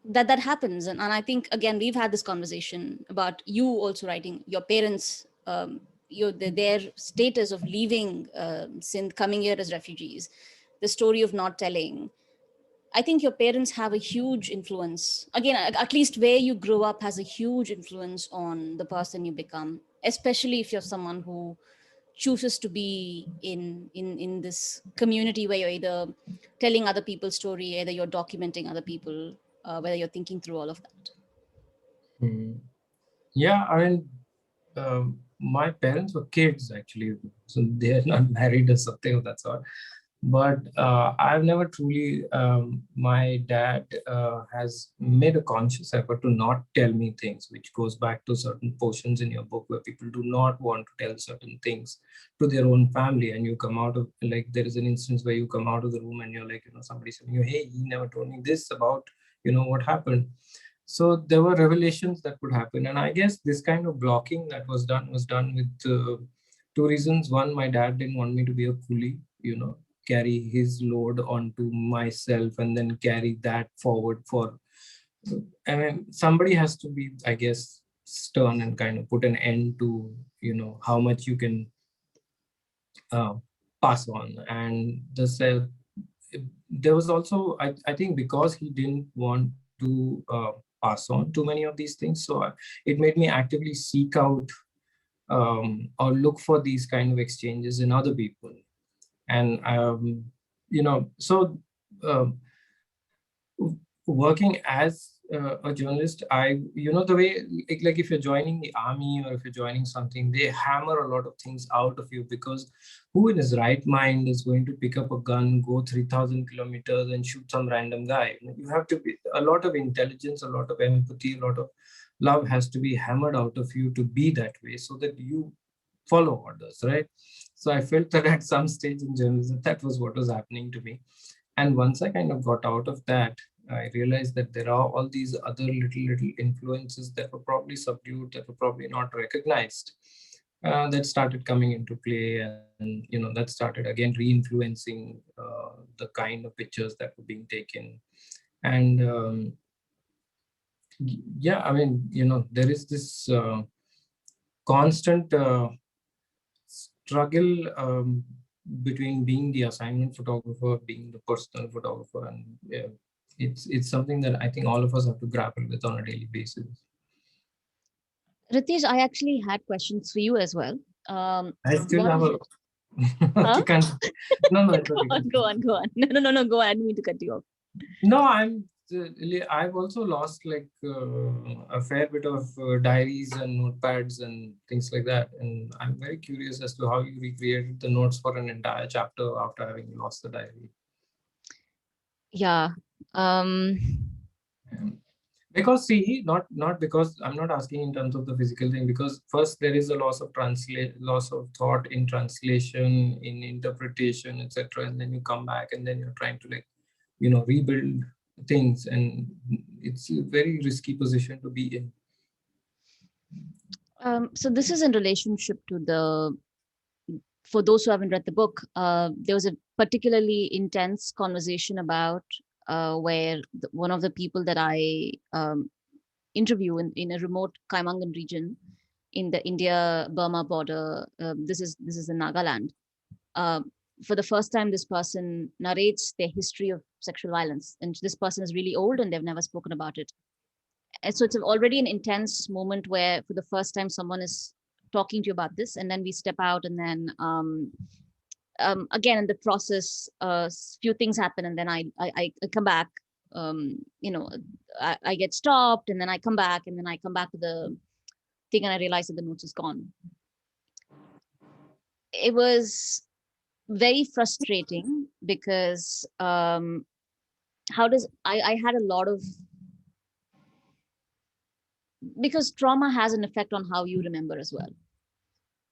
that happens. And I think, again, we've had this conversation about you also writing your parents, their status of leaving Sindh, coming here as refugees, the story of not telling. I think your parents have a huge influence. Again, at least where you grow up has a huge influence on the person you become, especially if you're someone who chooses to be in this community where you're either telling other people's story, either you're documenting other people, whether you're thinking through all of that. Yeah, my parents were kids actually, so they are not married or something of that sort. But I've never truly, my dad has made a conscious effort to not tell me things, which goes back to certain portions in your book where people do not want to tell certain things to their own family. And you come out of, like, there is an instance where you come out of the room and you're like, somebody saying, hey, he never told me this about, what happened. So there were revelations that would happen. And I guess this kind of blocking that was done with two reasons. One, my dad didn't want me to be a coolie, carry his load onto myself and then carry that forward somebody has to be, I guess, stern and kind of put an end to, how much you can pass on. And there was also, I think, because he didn't want to pass on too many of these things. So it made me actively seek out or look for these kind of exchanges in other people. And, so working as a journalist, the way, like if you're joining the army or if you're joining something, they hammer a lot of things out of you, because who in his right mind is going to pick up a gun, go 3,000 kilometers and shoot some random guy? You have to be a lot of intelligence, a lot of empathy, a lot of love has to be hammered out of you to be that way so that you follow orders, right? So I felt that at some stage in journalism, that was what was happening to me. And once I kind of got out of that, I realized that there are all these other little influences that were probably subdued, that were probably not recognized, that started coming into play, and that started again re-influencing the kind of pictures that were being taken. And yeah, I mean, there is this constant struggle between being the assignment photographer, being the personal photographer, and it's something that I think all of us have to grapple with on a daily basis. Ritesh, I actually had questions for you as well. I still One have of a huh? you can't. No, no, it's Go okay. on, go on, go on. No, go on. I didn't mean to cut you off. No, I've also lost like a fair bit of diaries and notepads and things like that, and I'm very curious as to how you recreated the notes for an entire chapter after having lost the diary. Yeah. Um, Because see, not because I'm not asking in terms of the physical thing, because first there is a loss of thought in translation, in interpretation, etc. And then you come back and then you're trying to rebuild things, and it's a very risky position to be in. so this is in relationship to for those who haven't read the book, there was a particularly intense conversation about where one of the people that I interview in a remote Kaimangan region in the India-Burma border. This is in Nagaland. Uh, for the first time, this person narrates their history of sexual violence, and this person is really old and they've never spoken about it. And so it's already an intense moment where, for the first time, someone is talking to you about this, and then we step out, and then again in the process, few things happen, and then I come back. I get stopped, and then I come back, and then I come back to the thing, and I realize that the notes is gone. It was very frustrating because I had a lot of, because trauma has an effect on how you remember as well.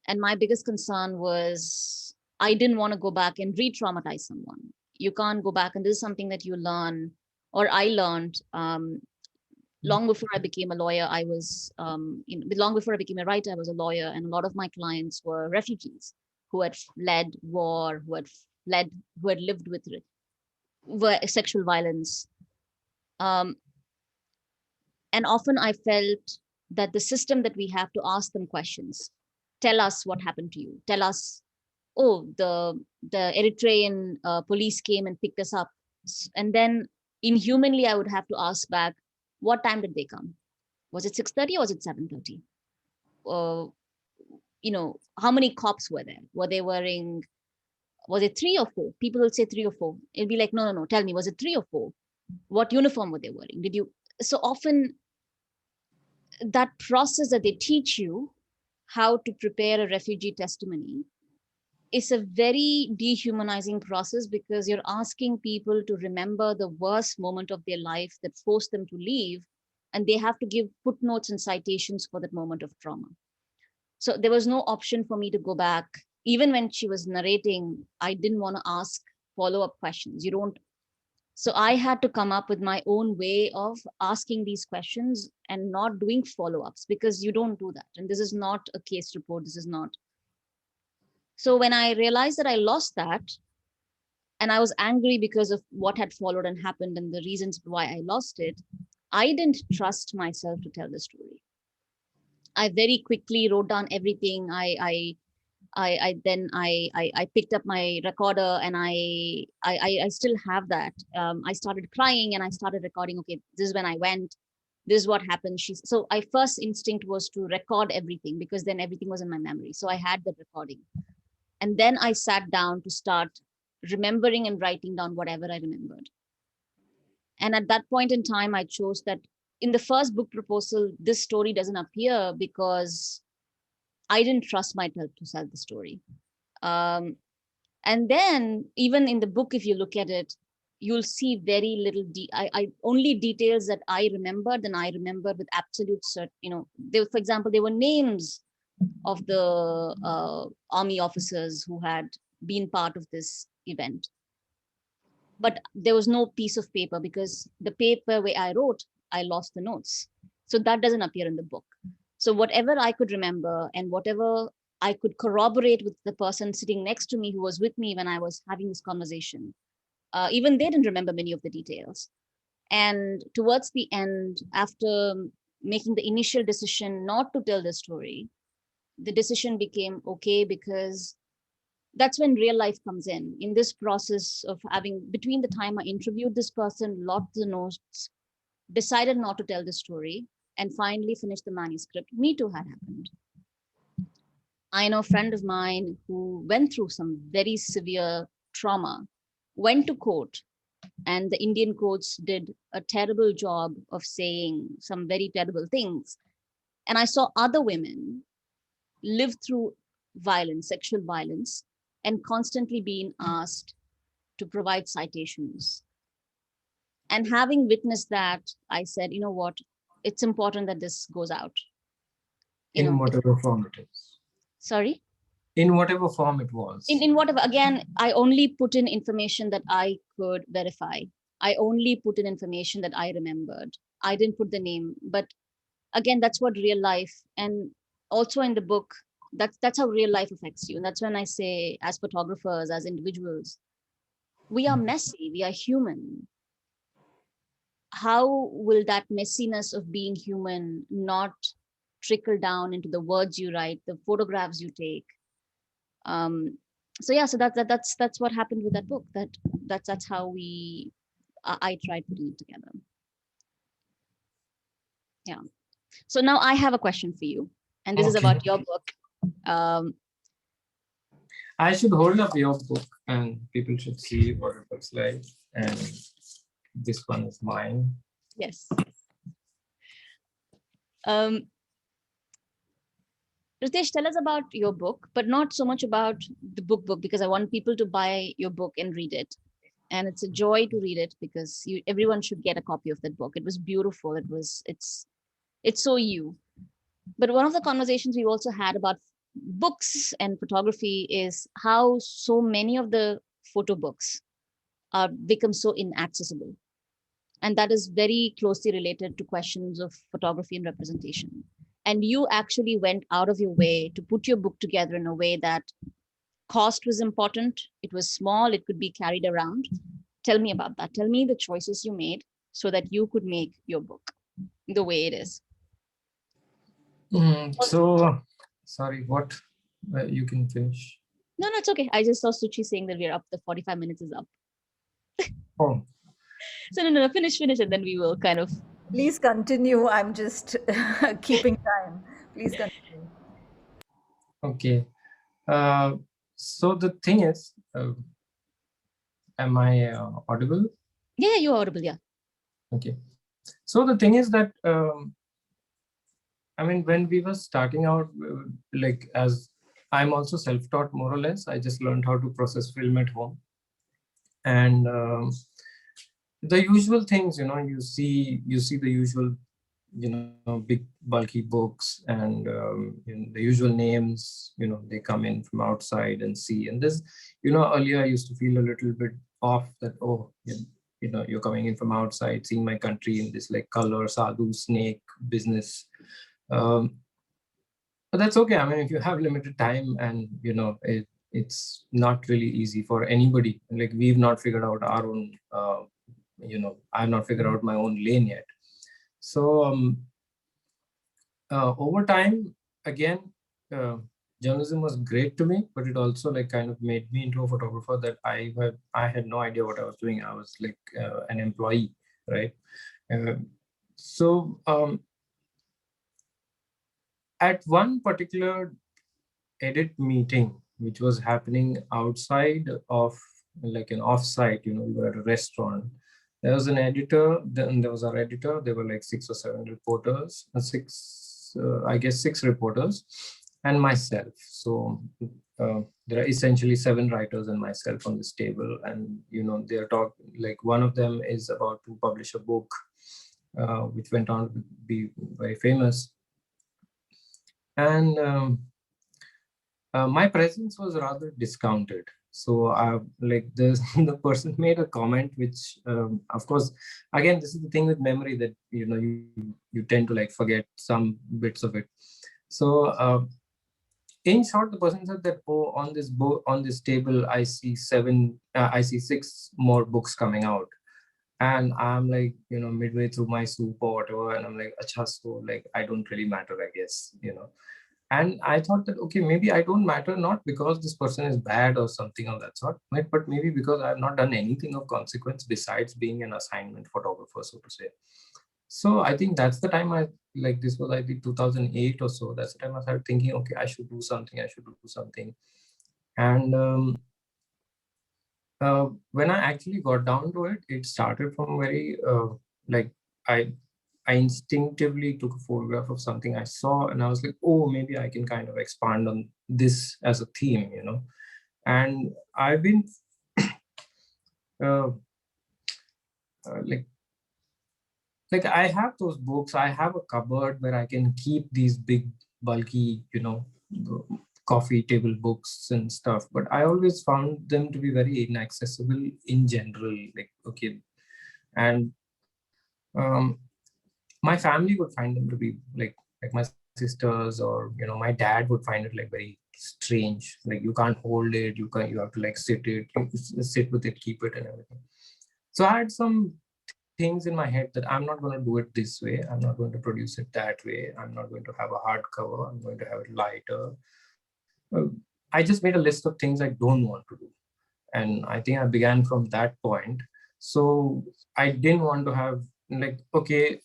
And my biggest concern was I didn't want to go back and re-traumatize someone. You can't go back, and this is something that you learn, or I learned long before I became a lawyer. I was, long before I became a writer, I was a lawyer, and a lot of my clients were refugees who had fled war, who had lived with sexual violence. And often I felt that the system that we have to ask them questions, tell us what happened to you, tell us, oh, the Eritrean police came and picked us up. And then inhumanly, I would have to ask back, what time did they come? Was it 6:30 or was it 7:30? How many cops were there? Was it 3 or 4? People will say 3 or 4. It'll be like, no, tell me, was it 3 or 4? What uniform were they wearing? So often that process that they teach you how to prepare a refugee testimony is a very dehumanizing process, because you're asking people to remember the worst moment of their life that forced them to leave, and they have to give footnotes and citations for that moment of trauma. So there was no option for me to go back. Even when she was narrating, I didn't want to ask follow-up questions. So I had to come up with my own way of asking these questions and not doing follow-ups, because you don't do that. And this is not a case report. This is not. So when I realized that I lost that, and I was angry because of what had followed and happened and the reasons why I lost it, I didn't trust myself to tell the story. I very quickly wrote down everything. I picked up my recorder, and I still have that. I started crying and I started recording. Okay, this is when I went. This is what happened. So my first instinct was to record everything, because then everything was in my memory. So I had the recording, and then I sat down to start remembering and writing down whatever I remembered. And at that point in time, I chose that in the first book proposal, this story doesn't appear because I didn't trust myself to tell the story. And then even in the book, if you look at it, you'll see very little, I only details that I remembered, and I remember with absolute certainty. For example, there were names of the army officers who had been part of this event. But there was no piece of paper, because the paper where I wrote, I lost the notes. So that doesn't appear in the book. So whatever I could remember and whatever I could corroborate with the person sitting next to me who was with me when I was having this conversation, even they didn't remember many of the details. And towards the end, after making the initial decision not to tell the story, the decision became okay, because that's when real life comes in this process of having, between the time I interviewed this person, locked the notes, decided not to tell the story, and finally finished the manuscript, Me Too had happened. I know a friend of mine who went through some very severe trauma, went to court, and the Indian courts did a terrible job of saying some very terrible things. And I saw other women live through violence, sexual violence, and constantly being asked to provide citations. And having witnessed that, I said, you know what, it's important that this goes out. In whatever form it is. Sorry? In whatever form it was. In whatever, again, I only put in information that I could verify. I only put in information that I remembered. I didn't put the name, but again, that's what real life, and also in the book, that's how real life affects you. And that's when I say, as photographers, as individuals, we are messy, we are human. How will that messiness of being human not trickle down into the words you write, the photographs you take? So yeah, so that's what happened with that book. That's how I tried putting it together. Yeah. So now I have a question for you, and this is about your book. I should hold up your book and people should see what it looks like. And this one is mine. Yes. Ritesh, tell us about your book, but not so much about the book, because I want people to buy your book and read it. And it's a joy to read it, because everyone should get a copy of that book. It was beautiful. It's so you. But one of the conversations we also had about books and photography is how so many of the photo books are become so inaccessible. And that is very closely related to questions of photography and representation. And you actually went out of your way to put your book together in a way that cost was important. It was small, it could be carried around. Tell me about that. Tell me the choices you made so that you could make your book the way it is. So, sorry, what? You can finish. No, it's okay. I just saw Suchi saying that we're up. The 45 minutes is up. Oh. So no, finish, and then we will kind of. Please continue. I'm just keeping time. Please continue. Okay. So the thing is, am I audible? Yeah, you're audible. Yeah. Okay. So the thing is that, I mean, when we were starting out, like, as I'm also self-taught more or less, I just learned how to process film at home. And the usual things, you see the usual, big bulky books and the usual names, they come in from outside and see. And this, earlier I used to feel a little bit off that, oh, you're coming in from outside, seeing my country in this like color, sadhu, snake business. But that's okay. I mean, if you have limited time and, it's not really easy for anybody. Like, we've not figured out our own, I've not figured out my own lane yet. So over time, again, journalism was great to me, but it also like kind of made me into a photographer that I had no idea what I was doing. I was like an employee, right? So at one particular edit meeting, which was happening outside of like an offsite, we were at a restaurant. There was an editor, then there was our editor. There were like 6 or 7 reporters, six reporters. and myself. So there are essentially 7 writers and myself on this table, and they're like one of them is about to publish a book, which went on to be very famous. And my presence was rather discounted. So like the person made a comment, which of course, again, this is the thing with memory, that you tend to like forget some bits of it. So in short, the person said that, oh, on this book, on this table, I see 6 more books coming out. And I'm like, midway through my soup or whatever, and I'm like, acha, so like I don't really matter, I guess. And I thought that, okay, maybe I don't matter, not because this person is bad or something of that sort, right? But maybe because I've not done anything of consequence besides being an assignment photographer, so to say. So I think that's the time this was, I think, 2008 or so. That's the time I started thinking, okay, I should do something. And when I actually got down to it, it started from very, like, I instinctively took a photograph of something I saw, and I was like, oh, maybe I can kind of expand on this as a theme, And I've been like I have those books. I have a cupboard where I can keep these big, bulky, coffee table books and stuff. But I always found them to be very inaccessible in general. Like, okay, and my family would find them to be like my sisters, or my dad would find it like very strange. Like, you can't hold it. You have to like sit with it, keep it, and everything. So I had some things in my head that I'm not going to do it this way. I'm not going to produce it that way. I'm not going to have a hardcover. I'm going to have it lighter. I just made a list of things I don't want to do. And I think I began from that point. So I didn't want to have like, okay,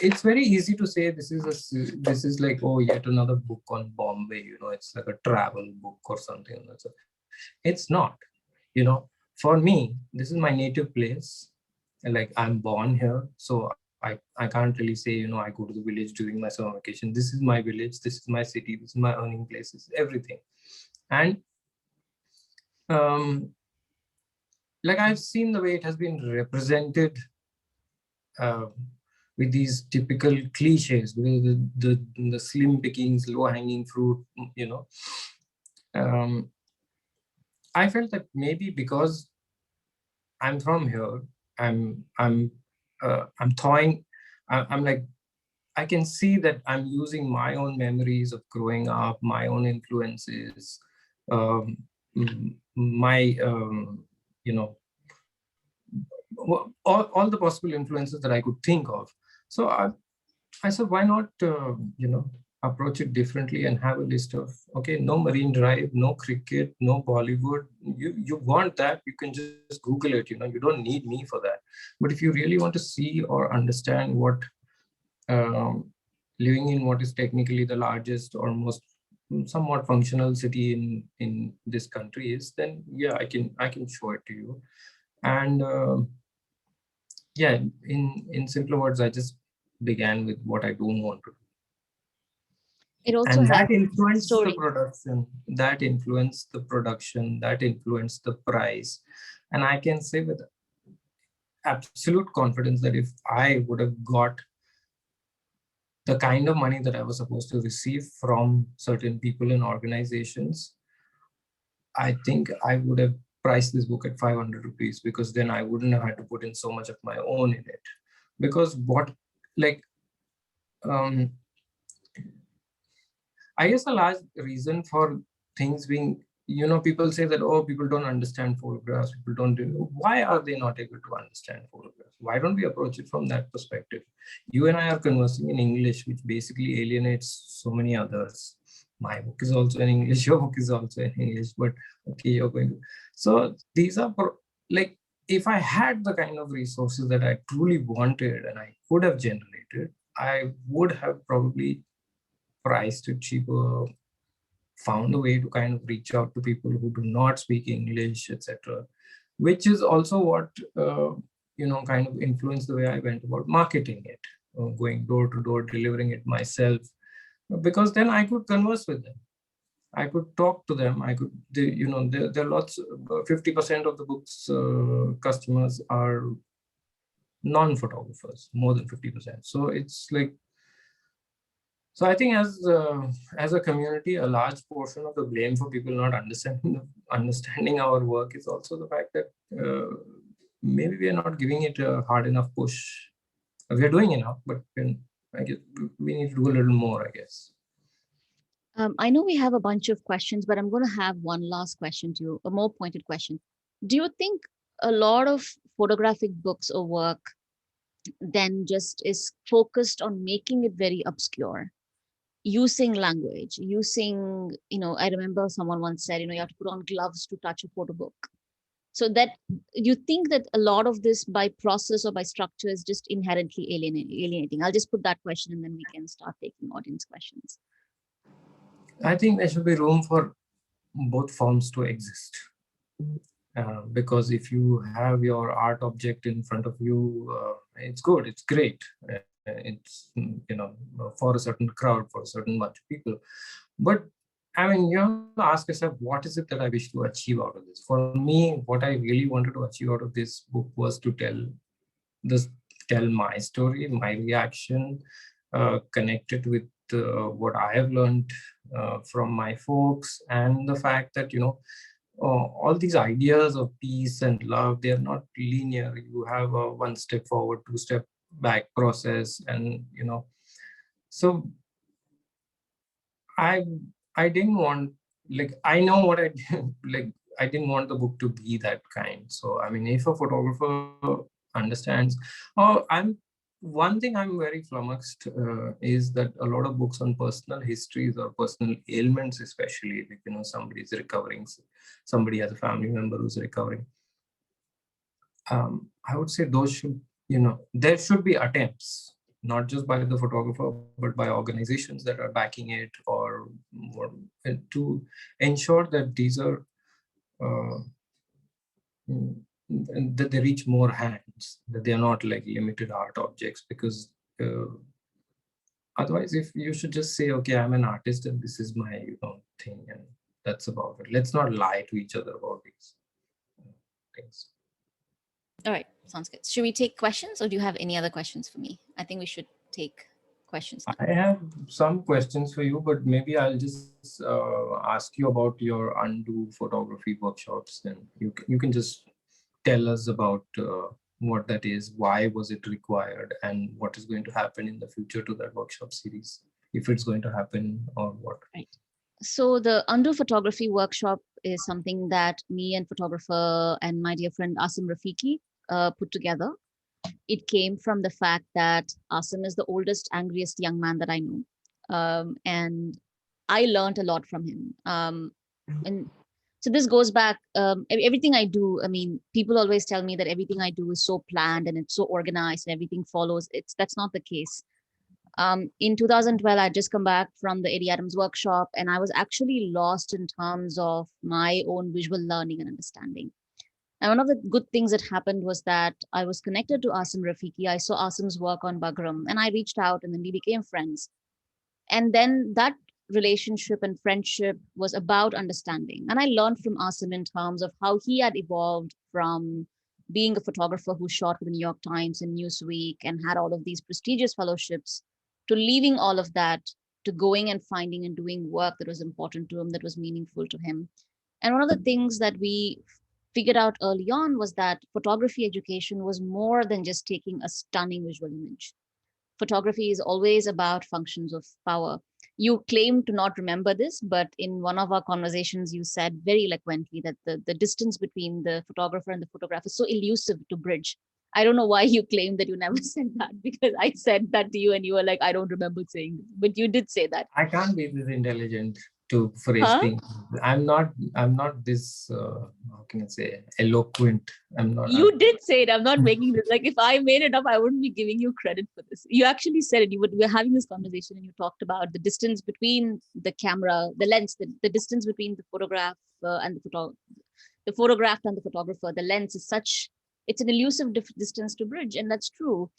it's very easy to say this is like, oh, yet another book on Bombay, it's like a travel book or something. It's not, for me, this is my native place. Like, I'm born here, so I can't really say, I go to the village during my summer vacation. This is my village, this is my city, this is my earning place, this is everything. And like, I've seen the way it has been represented uh, with these typical cliches, with the slim pickings, low hanging fruit, um, I felt that maybe because I'm from here, I'm thawing. I'm like, I can see that I'm using my own memories of growing up, my own influences, my, all the possible influences that I could think of. So I said, why not, approach it differently and have a list of, okay, no Marine Drive, no cricket, no Bollywood. You want that, you can just Google it, you don't need me for that. But if you really want to see or understand what living in what is technically the largest or most somewhat functional city in this country is, then yeah, I can show it to you. And yeah, in simpler words, I just began with what I don't want to do. It also And has that influenced story. the production, that influenced the price. And I can say with absolute confidence that if I would have got the kind of money that I was supposed to receive from certain people and organizations, I think I would have priced this book at 500 rupees, because then I wouldn't have had to put in so much of my own in it. Because like, um, I guess a large reason for things being, people say that, oh, people don't understand photographs, people don't do. Why are they not able to understand photographs? Why don't we approach it from that perspective? You and I are conversing in English, which basically alienates so many others. My book is also in English, your book is also in English, but okay, you're going to. So these are like, if I had the kind of resources that I truly wanted and I could have generated, I would have probably priced it cheaper, found a way to kind of reach out to people who do not speak English, etc. Which is also what, kind of influenced the way I went about marketing it, going door to door, delivering it myself. because then I could converse with them. I could talk to them. There are lots, 50% of the book's customers are non-photographers, more than 50%. So it's like, so I think as a community, a large portion of the blame for people not understanding our work is also the fact that maybe we are not giving it a hard enough push. We are doing enough, but I guess we need to do a little more, I guess. I know we have a bunch of questions, but I'm going to have one last question to you, a more pointed question. Do you think a lot of photographic books or work then just is focused on making it very obscure, using language, using, I remember someone once said, you have to put on gloves to touch a photo book. So that you think that a lot of this by process or by structure is just inherently alienating? I'll just put that question and then we can start taking audience questions. I think there should be room for both forms to exist. Because if you have your art object in front of you, it's good, it's great. It's, for a certain crowd, for a certain bunch of people. But I mean, you have to ask yourself, what is it that I wish to achieve out of this? For me, what I really wanted to achieve out of this book was to tell my story, my reaction, connected with what I have learned from my folks, and the fact that, all these ideas of peace and love, they are not linear. You have a 1 step forward, 2 step back process, and so I didn't want, like, I know what I like. I didn't want the book to be that kind. So I mean, if a photographer understands, one thing I'm very flummoxed is that a lot of books on personal histories or personal ailments, especially, like, somebody's recovering, somebody has a family member who's recovering. I would say those should, there should be attempts, not just by the photographer, but by organizations that are backing it, or to ensure that these are, that they reach more hands, that they are not like limited art objects. Because otherwise, if you should just say, okay, I'm an artist and this is my thing, and that's about it. Let's not lie to each other about these things. All right, sounds good. Should we take questions, or do you have any other questions for me? I think we should take questions now. I have some questions for you, but maybe I'll just ask you about your undo photography workshops. Then you can just tell us about what that is, why was it required, and what is going to happen in the future to that workshop series, if it's going to happen or what. Right. So the undo photography workshop is something that me and photographer and my dear friend Asim Rafiqi put together. It came from the fact that Asim is the oldest, angriest young man that I know. And I learned a lot from him. And so this goes back, everything I do, I mean, people always tell me that everything I do is so planned and it's so organized and everything follows. That's not the case. In 2012, I just come back from the Eddie Adams workshop, and I was actually lost in terms of my own visual learning and understanding. And one of the good things that happened was that I was connected to Asim Rafiqi. I saw Asim's work on Bagram, and I reached out, and then we became friends. And then that relationship and friendship was about understanding. And I learned from Asim in terms of how he had evolved from being a photographer who shot with the New York Times and Newsweek and had all of these prestigious fellowships, to leaving all of that, to going and finding and doing work that was important to him, that was meaningful to him. And one of the things that we figured out early on was that photography education was more than just taking a stunning visual image. Photography is always about functions of power. You claim to not remember this, but in one of our conversations, you said very eloquently that the distance between the photographer and the photograph is so elusive to bridge. I don't know why you claim that you never said that, because I said that to you and you were like, I don't remember saying this, but you did say that. I can't be this intelligent to phrase Huh? things. I'm not this, how can I say, eloquent. I'm not. You did say it. I'm not making this. Like, if I made it up, I wouldn't be giving you credit for this. You actually said it. We were having this conversation and you talked about the distance between the camera, the lens, the distance between the photograph and the photographed and the photographer. The lens is such, it's an elusive distance to bridge. And that's true.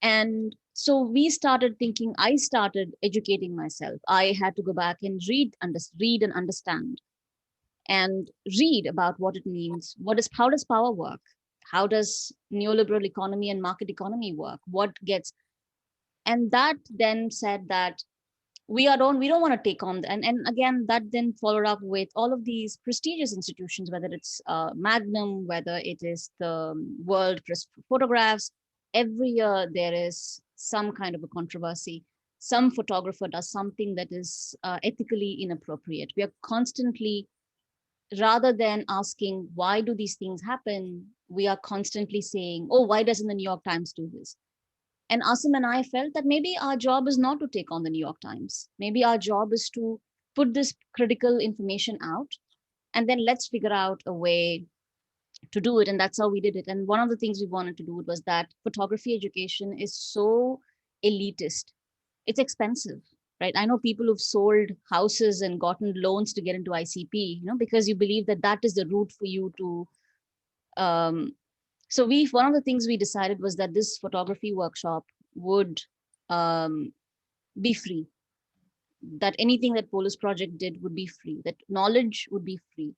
And so we started thinking, I started educating myself. I had to go back and read and understand and read about what it means. How does power work? How does neoliberal economy and market economy work? What gets, and that then said that we don't want to take on, and again, that then followed up with all of these prestigious institutions, whether it's Magnum, whether it is the World Press Photographs. Every year there is some kind of a controversy. Some photographer does something that is ethically inappropriate. We are constantly, rather than asking why do these things happen, we are constantly saying, oh, why doesn't the New York Times do this? And Asim and I felt that maybe our job is not to take on the New York Times. Maybe our job is to put this critical information out, and then let's figure out a way to do it. And that's how we did it. And one of the things we wanted to do was that photography education is so elitist. It's expensive, right? I know people who've sold houses and gotten loans to get into ICP, because you believe that that is the route for you to. So one of the things we decided was that this photography workshop would be free, that anything that Polis Project did would be free, that knowledge would be free.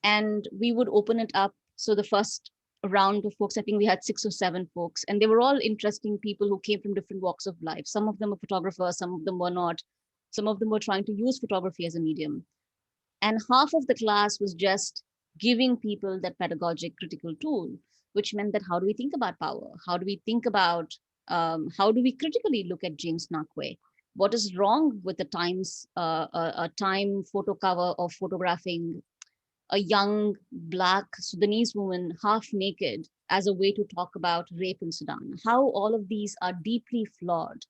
And we would open it up. So the first round of folks, I think we had 6 or 7 folks, and they were all interesting people who came from different walks of life. Some of them were photographers, some of them were not. Some of them were trying to use photography as a medium. And half of the class was just giving people that pedagogic critical tool, which meant that how do we think about power? How do we think about, how do we critically look at James Narquay? What is wrong with the Times, a Time photo cover of photographing a young Black Sudanese woman half naked as a way to talk about rape in Sudan? How all of these are deeply flawed.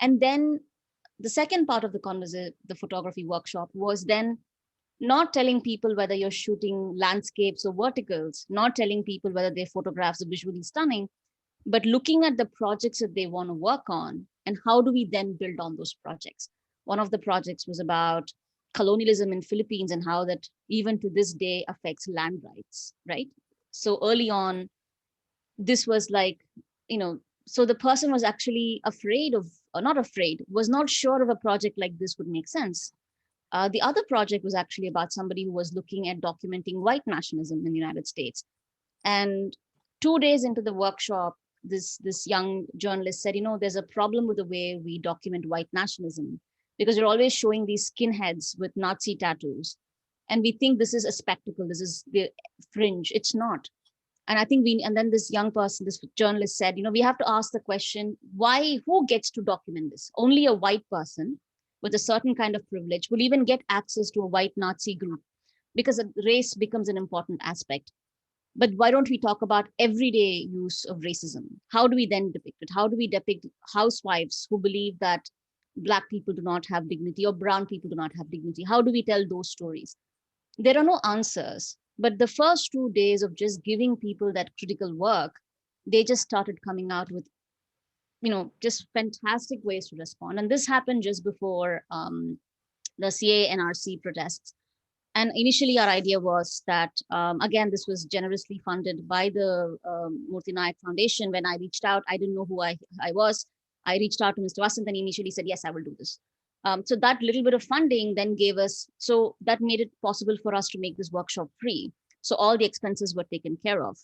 And then the second part of the photography workshop was then not telling people whether you're shooting landscapes or verticals, not telling people whether their photographs are visually stunning, but looking at the projects that they want to work on and how do we then build on those projects. One of the projects was about colonialism in Philippines and how that even to this day affects land rights, right? So early on, this was like, so the person was actually afraid of, or not afraid, was not sure if a project like this would make sense. The other project was actually about somebody who was looking at documenting white nationalism in the United States. And 2 days into the workshop, this young journalist said, there's a problem with the way we document white nationalism, because you're always showing these skinheads with Nazi tattoos. And we think this is a spectacle, this is the fringe. It's not. And I think and then this young person, this journalist said, we have to ask the question, who gets to document this? Only a white person with a certain kind of privilege will even get access to a white Nazi group, because race becomes an important aspect. But why don't we talk about everyday use of racism? How do we then depict it? How do we depict housewives who believe that Black people do not have dignity or brown people do not have dignity? How do we tell those stories? There are no answers, but the first 2 days of just giving people that critical work, they just started coming out with, just fantastic ways to respond. And this happened just before the CA NRC protests. And initially our idea was that, again, this was generously funded by the Murthy Nayak Foundation. When I reached out, I didn't know who I was. I reached out to Mr. Vasant and he initially said, yes, I will do this. So that little bit of funding then gave us, so that made it possible for us to make this workshop free. So all the expenses were taken care of.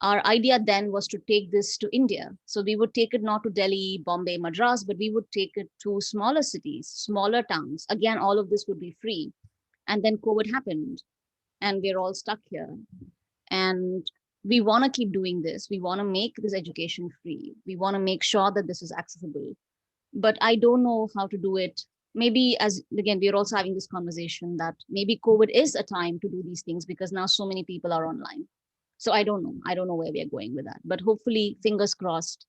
Our idea then was to take this to India. So we would take it not to Delhi, Bombay, Madras, but we would take it to smaller cities, smaller towns. Again, all of this would be free. And then COVID happened and we're all stuck here. And we want to keep doing this. We want to make this education free. We want to make sure that this is accessible. But I don't know how to do it. Maybe again, we're also having this conversation that maybe COVID is a time to do these things because now so many people are online. So I don't know. I don't know where we are going with that. But hopefully, fingers crossed,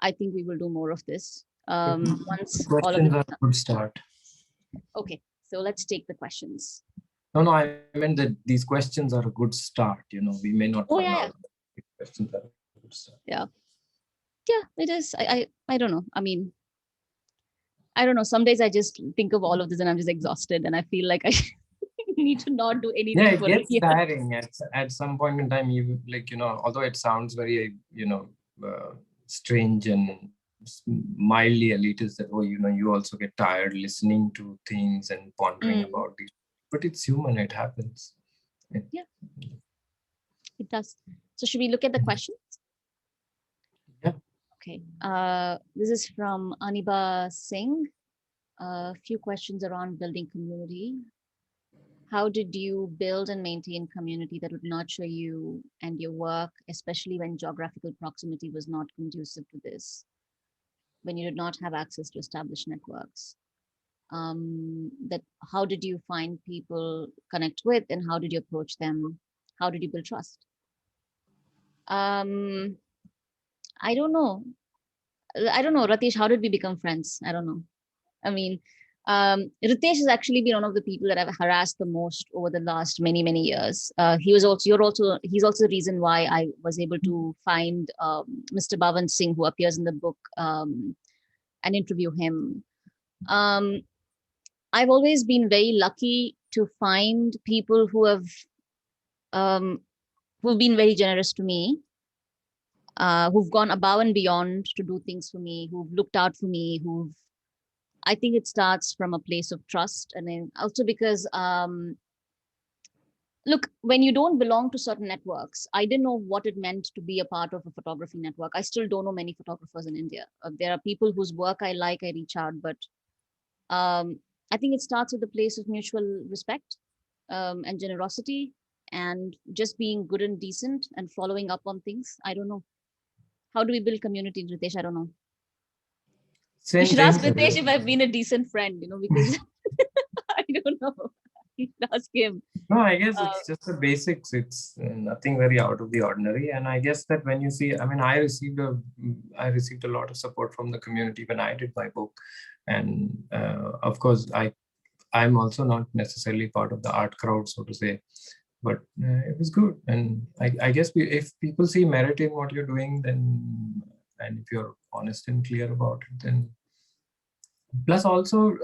I think we will do more of this. Once all of it. Questions are a good start. Okay, so let's take the questions. No, I meant that these questions are a good start. We may not. Oh, yeah. Questions are a good start. Yeah, it is. I don't know. I mean, I don't know. Some days I just think of all of this and I'm just exhausted and I feel like I need to not do anything. Yeah, it gets tiring at some point in time. You although it sounds very strange and mildly elitist that, oh, you also get tired listening to things and pondering about these. But it's human, it happens. Yeah, it does. So should we look at the questions? Yeah. Okay. This is from Aniba Singh. A few questions around building community. How did you build and maintain community that would nurture you and your work, especially when geographical proximity was not conducive to this, when you did not have access to established networks? That how did you find people connect with, and how did you approach them? How did you build trust? I don't know. Ratish, how did we become friends? I don't know. I mean, Ritesh has actually been one of the people that I've harassed the most over the last many years. He's also the reason why I was able to find Mr. Bhavan Singh, who appears in the book, and interview him. I've always been very lucky to find people um, who've been very generous to me, who've gone above and beyond to do things for me, who've looked out for me, I think it starts from a place of trust. And then also because, look, when you don't belong to certain networks, I didn't know what it meant to be a part of a photography network. I still don't know many photographers in India. There are people whose work I like, I reach out, but I think it starts with a place of mutual respect and generosity and just being good and decent and following up on things. I don't know. How do we build community, Ritesh? I don't know. You Same should thing. ask Ritesh if I've been a decent friend, because I don't know. You should ask him. No, I guess it's just the basics. It's nothing very out of the ordinary. And I guess that when you see, I mean, I received a lot of support from the community when I did my book. And of course, I'm also not necessarily part of the art crowd, so to say, but it was good. And I guess if people see merit in what you're doing, then, and if you're honest and clear about it, then plus also,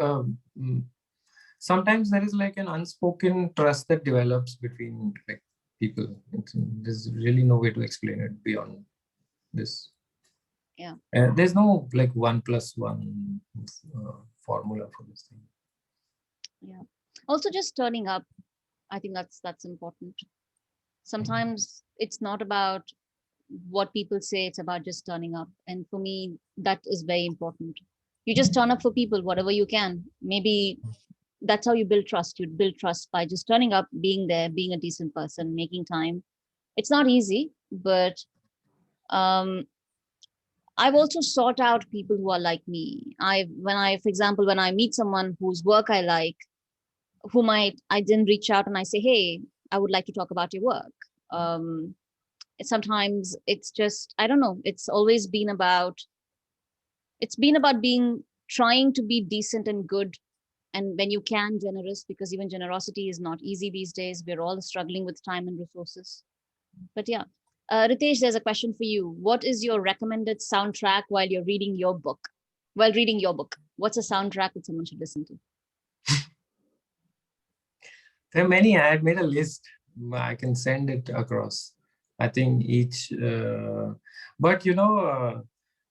sometimes there is like an unspoken trust that develops between like people. There's really no way to explain it beyond this. Yeah. There's no like 1+1 formula for this thing. Yeah. Also, just turning up. I think that's important. Sometimes it's not about what people say, it's about just turning up. And for me, that is very important. You just turn up for people, whatever you can. Maybe that's how you build trust. You build trust by just turning up, being there, being a decent person, making time. It's not easy, but um, I've also sought out people who are like me. For example, when I meet someone whose work I like, I then reach out and I say, hey, I would like to talk about your work. Um, Sometimes it's just, I don't know, it's been about being, trying to be decent and good. And when you can, generous, because even generosity is not easy these days. We're all struggling with time and resources. But yeah, Ritesh, there's a question for you. What is your recommended soundtrack while you're reading your book? While reading your book, what's a soundtrack that someone should listen to? There are many. I had made a list. I can send it across. I think each, but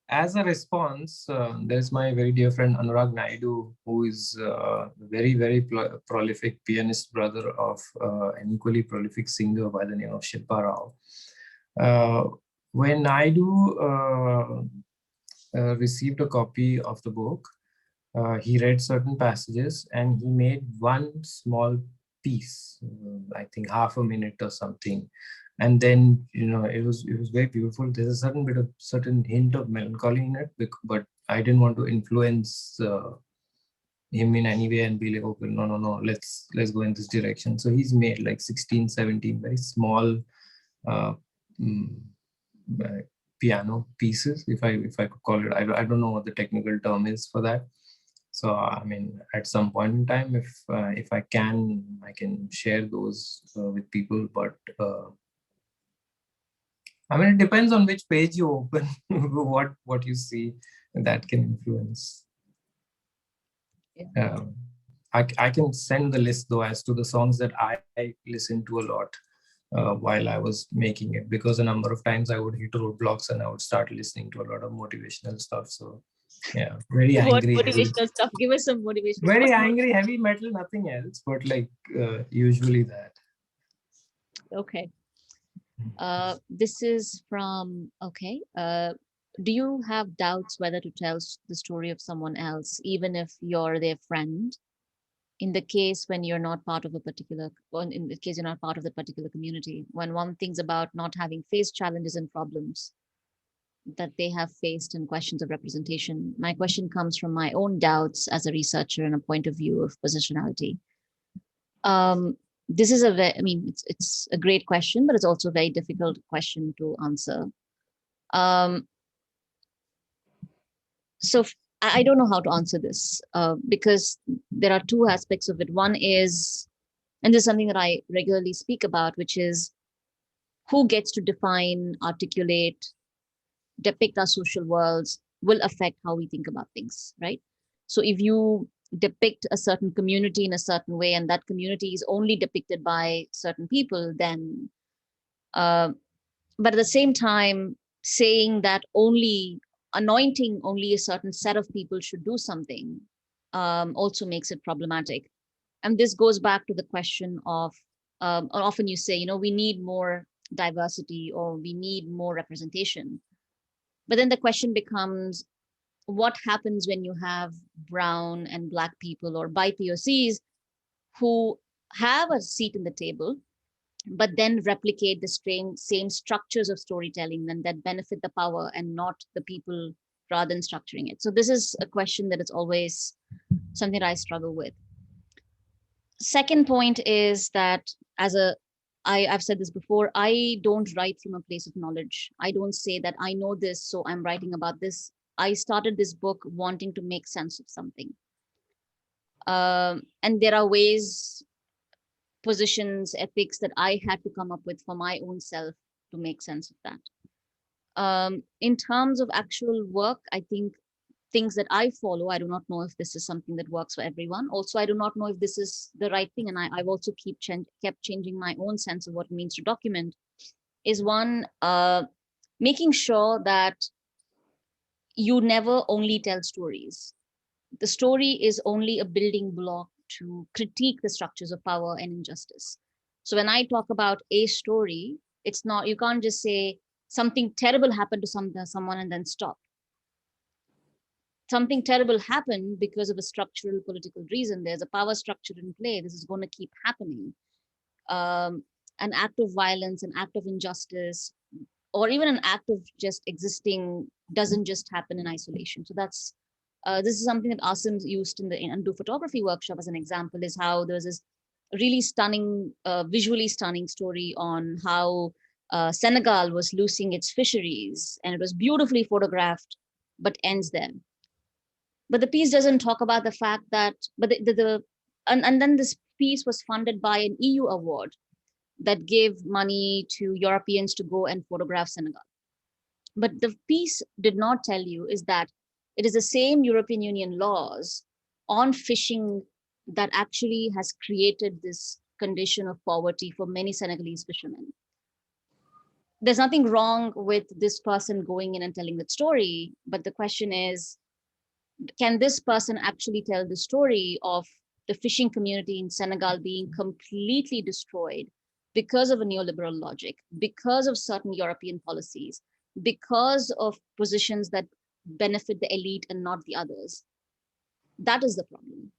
as a response, there's my very dear friend Anurag Naidu, who is a very prolific pianist, brother of an equally prolific singer by the name of Shilpa Rao. When Naidu received a copy of the book, he read certain passages and he made one small piece, I think half a minute or something. And then, it was very beautiful. There's a certain hint of melancholy in it, but I didn't want to influence him in any way and be like, okay, no, let's go in this direction. So he's made like 16, 17 very small piano pieces, if I could call it. I don't know what the technical term is for that. So I mean, at some point in time, if I can share those with people. But I mean, it depends on which page you open, what you see, and that can influence. Yeah. I can send the list though as to the songs that I listen to a lot. while I was making it, because a number of times I would hit roadblocks and I would start listening to a lot of motivational stuff. So yeah, very What angry, motivational stuff? Give us some motivational very stuff. angry, heavy metal, nothing else, but like usually that. Okay. This is from, okay. Do you have doubts whether to tell the story of someone else, even if you're their friend? In the case when you're not part of a particular, or in the case you're not part of the particular community, when one thinks about not having faced challenges and problems that they have faced and questions of representation. My question comes from my own doubts as a researcher and a point of view of positionality. This is a very, I mean, it's a great question, but it's also a very difficult question to answer. So I don't know how to answer this because there are two aspects of it. One is, and this is something that I regularly speak about, which is who gets to define, articulate, depict our social worlds will affect how we think about things, right? So if you depict a certain community in a certain way and that community is only depicted by certain people, then but at the same time saying that only anointing only a certain set of people should do something also makes it problematic. And this goes back to the question of often you say, you know, we need more diversity or we need more representation, but then the question becomes, what happens when you have brown and black people or BIPOCs who have a seat in the table, but then replicate the same structures of storytelling and that benefit the power and not the people rather than structuring it? So this is a question that is always something that I struggle with. Second point is that I've said this before, I don't write from a place of knowledge. I don't say that I know this, so I'm writing about this. I started this book wanting to make sense of something. And there are ways, positions, ethics that I had to come up with for my own self to make sense of that. In terms of actual work, I think things that I follow, I do not know if this is something that works for everyone. Also, I do not know if this is the right thing. And I've also kept changing my own sense of what it means to document. Is one, making sure that you never only tell stories. The story is only a building block to critique the structures of power and injustice. So when I talk about a story, it's not, you can't just say something terrible happened to someone and then stop. Something terrible happened because of a structural political reason. There's a power structure in play. This is going to keep happening. An act of violence, an act of injustice, or even an act of just existing doesn't just happen in isolation. So that's this is something that Asim used in the Undo photography workshop as an example, is how there was this really stunning, visually stunning story on how Senegal was losing its fisheries, and it was beautifully photographed, but ends there. But the piece doesn't talk about the fact that, but and then this piece was funded by an EU award that gave money to Europeans to go and photograph Senegal. But the piece did not tell you is that it is the same European Union laws on fishing that actually has created this condition of poverty for many Senegalese fishermen. There's nothing wrong with this person going in and telling that story, but the question is, can this person actually tell the story of the fishing community in Senegal being completely destroyed because of a neoliberal logic, because of certain European policies, because of positions that benefit the elite and not the others? That is the problem.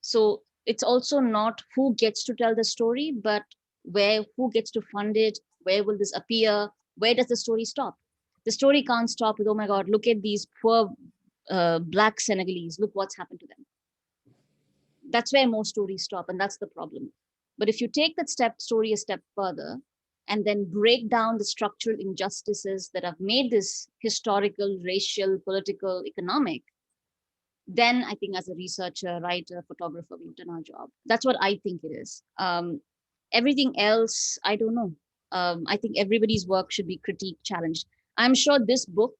So it's also not who gets to tell the story, but who gets to fund it, where will this appear, where does the story stop? The story can't stop with, oh my God, look at these poor Black Senegalese, look what's happened to them. That's where most stories stop, and that's the problem. But if you take that story a step further and then break down the structural injustices that have made this historical, racial, political, economic, then I think as a researcher, writer, photographer, we've done our job. That's what I think it is. Everything else, I don't know. I think everybody's work should be critiqued, challenged. I'm sure this book,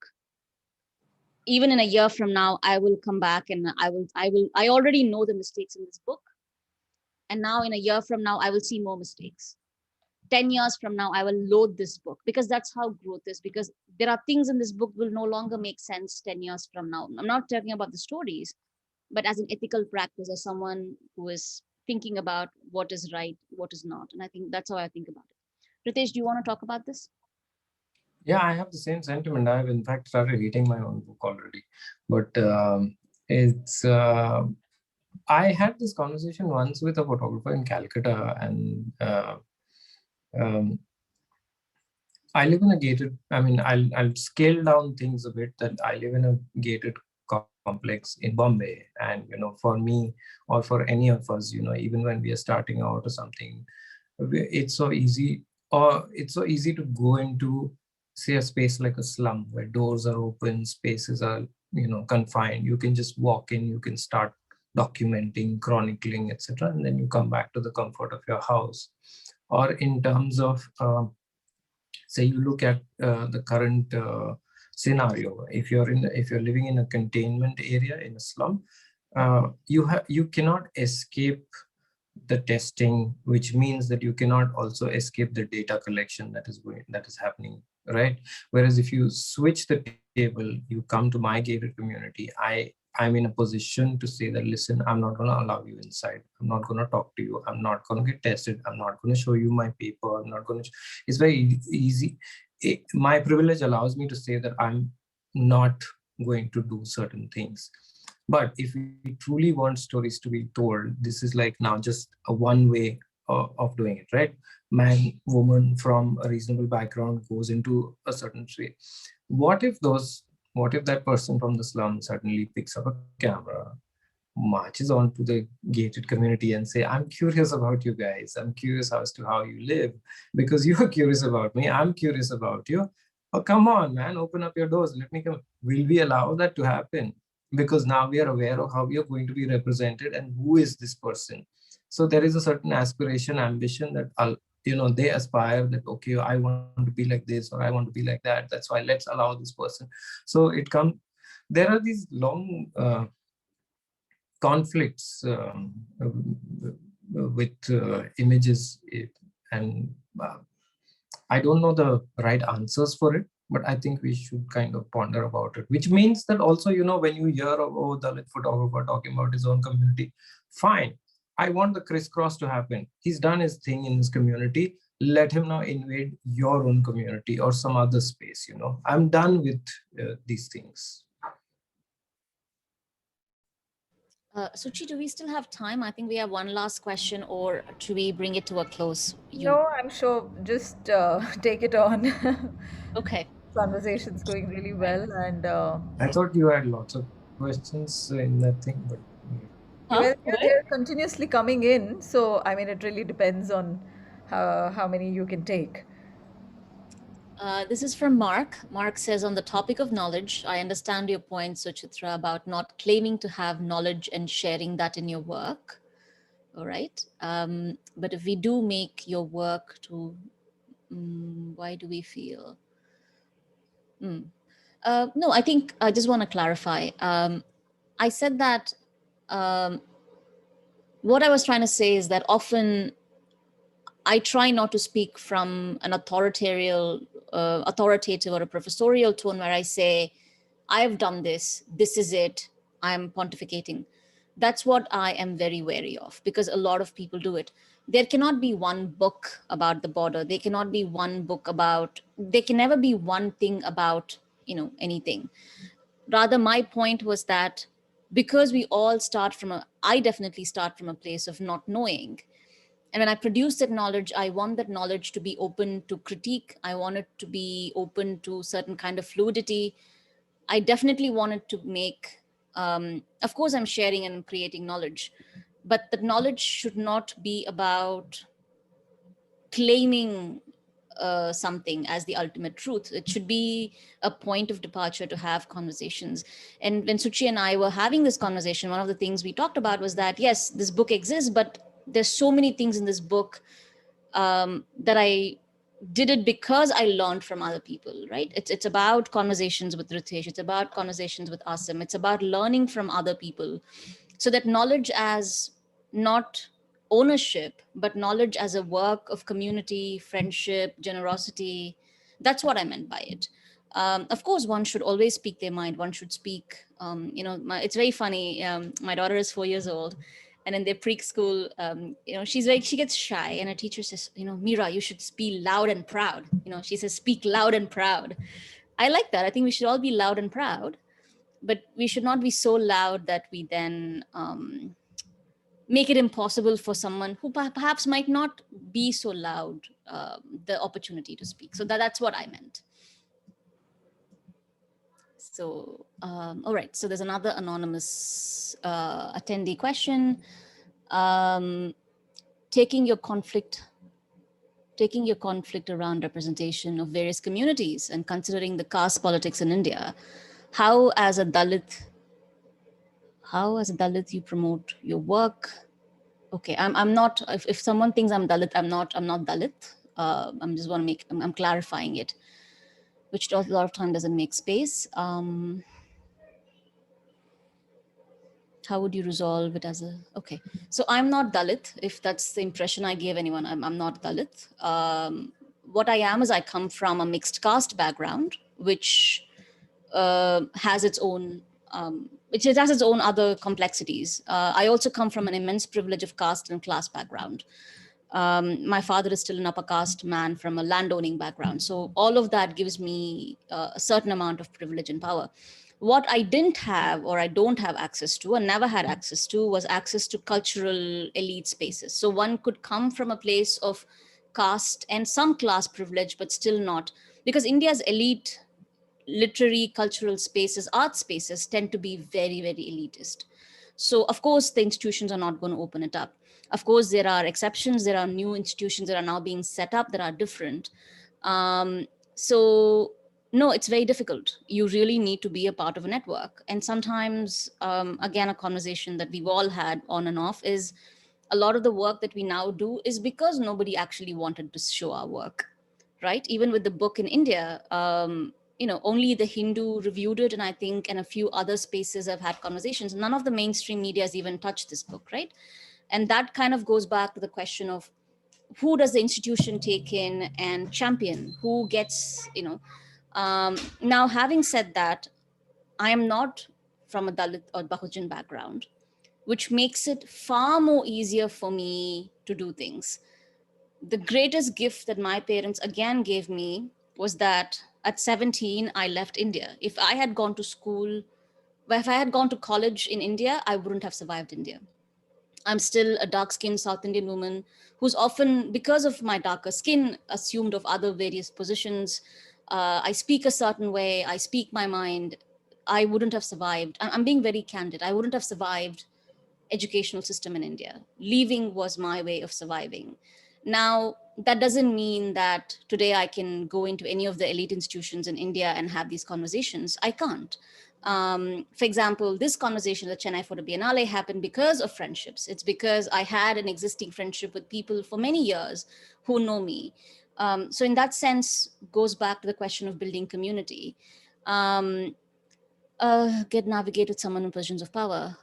even in a year from now, I will come back and I already know the mistakes in this book. And now in a year from now, I will see more mistakes. 10 years from now, I will load this book, because that's how growth is. Because there are things in this book will no longer make sense 10 years from now. I'm not talking about the stories, but as an ethical practice, as someone who is thinking about what is right, what is not. And I think that's how I think about it. Ritesh, do you want to talk about this? Yeah, I have the same sentiment. I've in fact started reading my own book already, but it's. I had this conversation once with a photographer in Calcutta, and um, I live in a gated. I mean, I'll scale down things a bit. That I live in a gated complex in Bombay, and for me or for any of us, even when we are starting out or something, it's so easy, or it's so easy to go into, say, a space like a slum where doors are open, spaces are confined. You can just walk in, you can start documenting, chronicling, etc., and then you come back to the comfort of your house. Or in terms of say you look at the current scenario, if you're living in a containment area in a slum, you cannot escape the testing, which means that you cannot also escape the data collection that is happening, right? Whereas if you switch the table, you come to my gated community, I'm in a position to say that, listen, I'm not going to allow you inside, I'm not going to talk to you, I'm not going to get tested, I'm not going to show you my paper, I'm not going to. It's very easy. My privilege allows me to say that I'm not going to do certain things. But if we truly want stories to be told, this is like now just a one way of doing it, right? Man, woman from a reasonable background goes into a certain way. What if that person from the slum suddenly picks up a camera, marches onto the gated community and say, I'm curious about you guys. I'm curious as to how you live because you're curious about me. I'm curious about you. Oh, come on, man, open up your doors. Let me come. Will we allow that to happen? Because now we are aware of how we are going to be represented and who is this person. So there is a certain aspiration, ambition that they aspire that, okay, I want to be like this or I want to be like that. That's why let's allow this person. So it comes. There are these long conflicts with images, and I don't know the right answers for it, but I think we should kind of ponder about it, which means that also, when you hear of, oh, the photographer talking about his own community, fine. I want the crisscross to happen. He's done his thing in his community. Let him now invade your own community or some other space. I'm done with these things. Suchi, do we still have time? I think we have one last question, or should we bring it to a close? No, I'm sure. Just take it on. Okay. Conversation's going really well, and I thought you had lots of questions in that thing, but well, What? they're continuously coming in. So I mean, it really depends on how many you can take. This is from Mark. Mark says, on the topic of knowledge, I understand your point, Suchitra, about not claiming to have knowledge and sharing that in your work. All right. But if we do make your work to, why do we feel? No, I think I just want to clarify. I said that what I was trying to say is that often I try not to speak from an authoritative or a professorial tone where I say, I've done this, this is it, I'm pontificating. That's what I am very wary of, because a lot of people do it. There cannot be one book about the border. There cannot be one book about, there can never be one thing about, anything. Rather, my point was that because we all start from I definitely start from a place of not knowing. And when I produce that knowledge, I want that knowledge to be open to critique. I want it to be open to certain kind of fluidity. I definitely want it to make, of course, I'm sharing and creating knowledge, but the knowledge should not be about claiming something as the ultimate truth. It should be a point of departure to have conversations. And when Suchi and I were having this conversation, one of the things we talked about was that, yes, this book exists, but there's so many things in this book that I did it because I learned from other people, right? It's about conversations with Ritesh. It's about conversations with Asim. It's about learning from other people. So that knowledge as not ownership, but knowledge as a work of community, friendship, generosity. That's what I meant by it. Of course, one should always speak their mind. One should speak, it's very funny. My daughter is 4 years old, and in their preschool, she gets shy, and her teacher says, Mira, you should speak loud and proud. She says, speak loud and proud. I like that. I think we should all be loud and proud, but we should not be so loud that we then make it impossible for someone who perhaps might not be so loud the opportunity to speak. So that's what I meant. So, all right. So there's another anonymous attendee question. Taking your conflict around representation of various communities and considering the caste politics in India, how as a Dalit you promote your work? Okay, I'm not, if someone thinks I'm Dalit, I'm not Dalit. I'm clarifying it, which a lot of time doesn't make space. How would you resolve it as a, okay. So I'm not Dalit, if that's the impression I gave anyone, I'm not Dalit. What I am is I come from a mixed caste background, which has its own, other complexities. I also come from an immense privilege of caste and class background. My father is still an upper caste man from a landowning background. So all of that gives me a certain amount of privilege and power. What I didn't have, or I don't have access to, and never had access to, was access to cultural elite spaces. So one could come from a place of caste and some class privilege, but still not, because India's elite literary, cultural spaces, art spaces tend to be very, very elitist. So of course, the institutions are not going to open it up. Of course, there are exceptions. There are new institutions that are now being set up that are different. So no, it's very difficult. You really need to be a part of a network. And sometimes, again, a conversation that we've all had on and off is a lot of the work that we now do is because nobody actually wanted to show our work, right? Even with the book in India, only the Hindu reviewed it, and I think, and a few other spaces I've had conversations. None of the mainstream media has even touched this book, right? And that kind of goes back to the question of who does the institution take in and champion? Who gets, now having said that, I am not from a Dalit or Bahujan background, which makes it far more easier for me to do things. The greatest gift that my parents again gave me was that at 17, I left India. If I had gone to school, if I had gone to college in India, I wouldn't have survived India. I'm still a dark-skinned South Indian woman who's often, because of my darker skin, assumed of other various positions. I speak a certain way. I speak my mind. I wouldn't have survived. I'm being very candid. I wouldn't have survived educational system in India. Leaving was my way of surviving. Now, that doesn't mean that today I can go into any of the elite institutions in India and have these conversations. I can't. For example, this conversation at Chennai for the Biennale happened because of friendships. It's because I had an existing friendship with people for many years who know me. So in that sense, goes back to the question of building community. Navigate with someone in positions of power.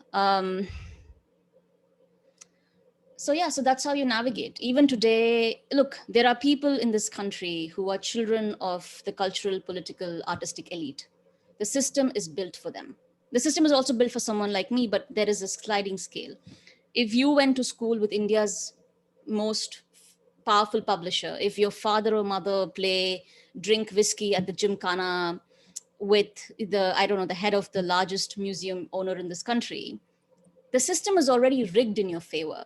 So yeah, so that's how you navigate. Even today, look, there are people in this country who are children of the cultural, political, artistic elite. The system is built for them. The system is also built for someone like me, but there is a sliding scale. If you went to school with India's most powerful publisher, if your father or mother drink whiskey at the Gymkhana with the head of the largest museum owner in this country, the system is already rigged in your favor.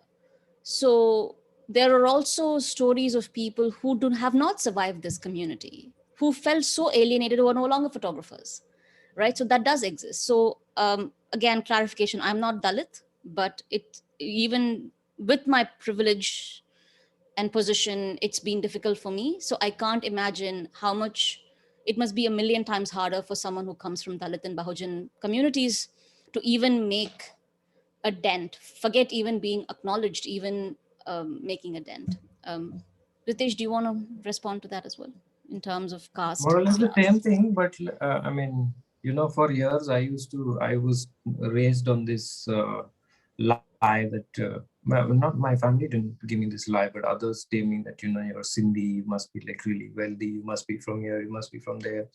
So there are also stories of people who have not survived this community, who felt so alienated, who are no longer photographers, right? So that does exist. So again, clarification, I'm not Dalit, but even with my privilege and position, it's been difficult for me. So I can't imagine how much it must be a million times harder for someone who comes from Dalit and Bahujan communities to even make a dent, forget even being acknowledged, even making a dent. Ritesh, do you want to respond to that as well in terms of caste? More or less the same thing, but I mean, for years I was raised on this lie that not my family didn't give me this lie, but others told me that, you're Sindhi, you must be like really wealthy, you must be from here, you must be from there.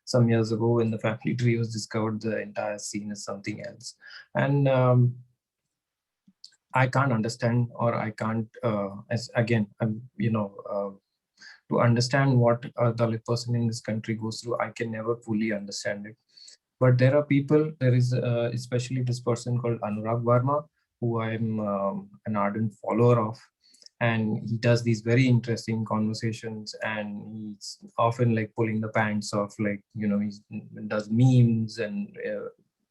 Some years ago, when the family tree was discovered, the entire scene is something else. And I can't understand, or I can't, as again, to understand what a Dalit person in this country goes through, I can never fully understand it. But there are people, there is especially this person called Anurag Verma, who I'm an ardent follower of. And he does these very interesting conversations, and he's often like pulling the pants off, like, he does memes, and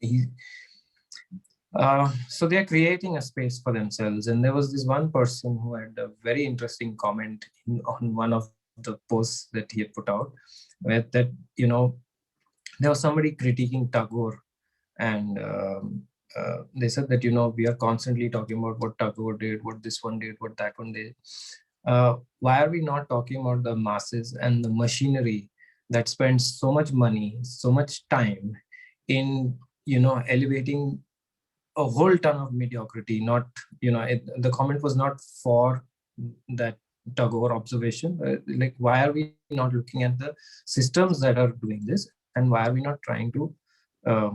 he so they're creating a space for themselves. And there was this one person who had a very interesting comment on one of the posts that he had put out, where that, there was somebody critiquing Tagore, and they said that, we are constantly talking about what Tagore did, what this one did, what that one did. Why are we not talking about the masses and the machinery that spends so much money, so much time in, elevating a whole ton of mediocrity? Not, the comment was not for that Tagore observation. Like, why are we not looking at the systems that are doing this, and why are we not trying to uh,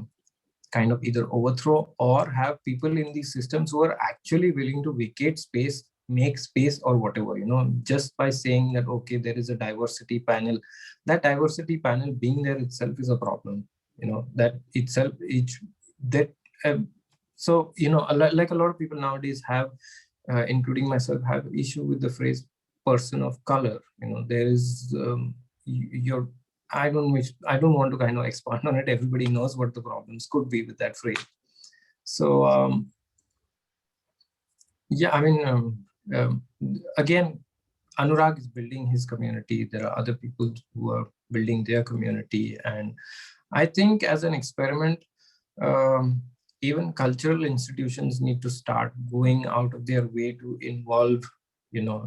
kind of either overthrow or have people in these systems who are actually willing to vacate space, make space, or whatever, just by saying that, okay, there is a diversity panel. That diversity panel being there itself is a problem, that itself, each that so, like a lot of people nowadays have, including myself, have issue with the phrase person of color. There is your I don't want to kind of expand on it. Everybody knows what the problems could be with that phrase. So yeah, I mean, again, Anurag is building his community. There are other people who are building their community, and I think as an experiment, um, even cultural institutions need to start going out of their way to involve,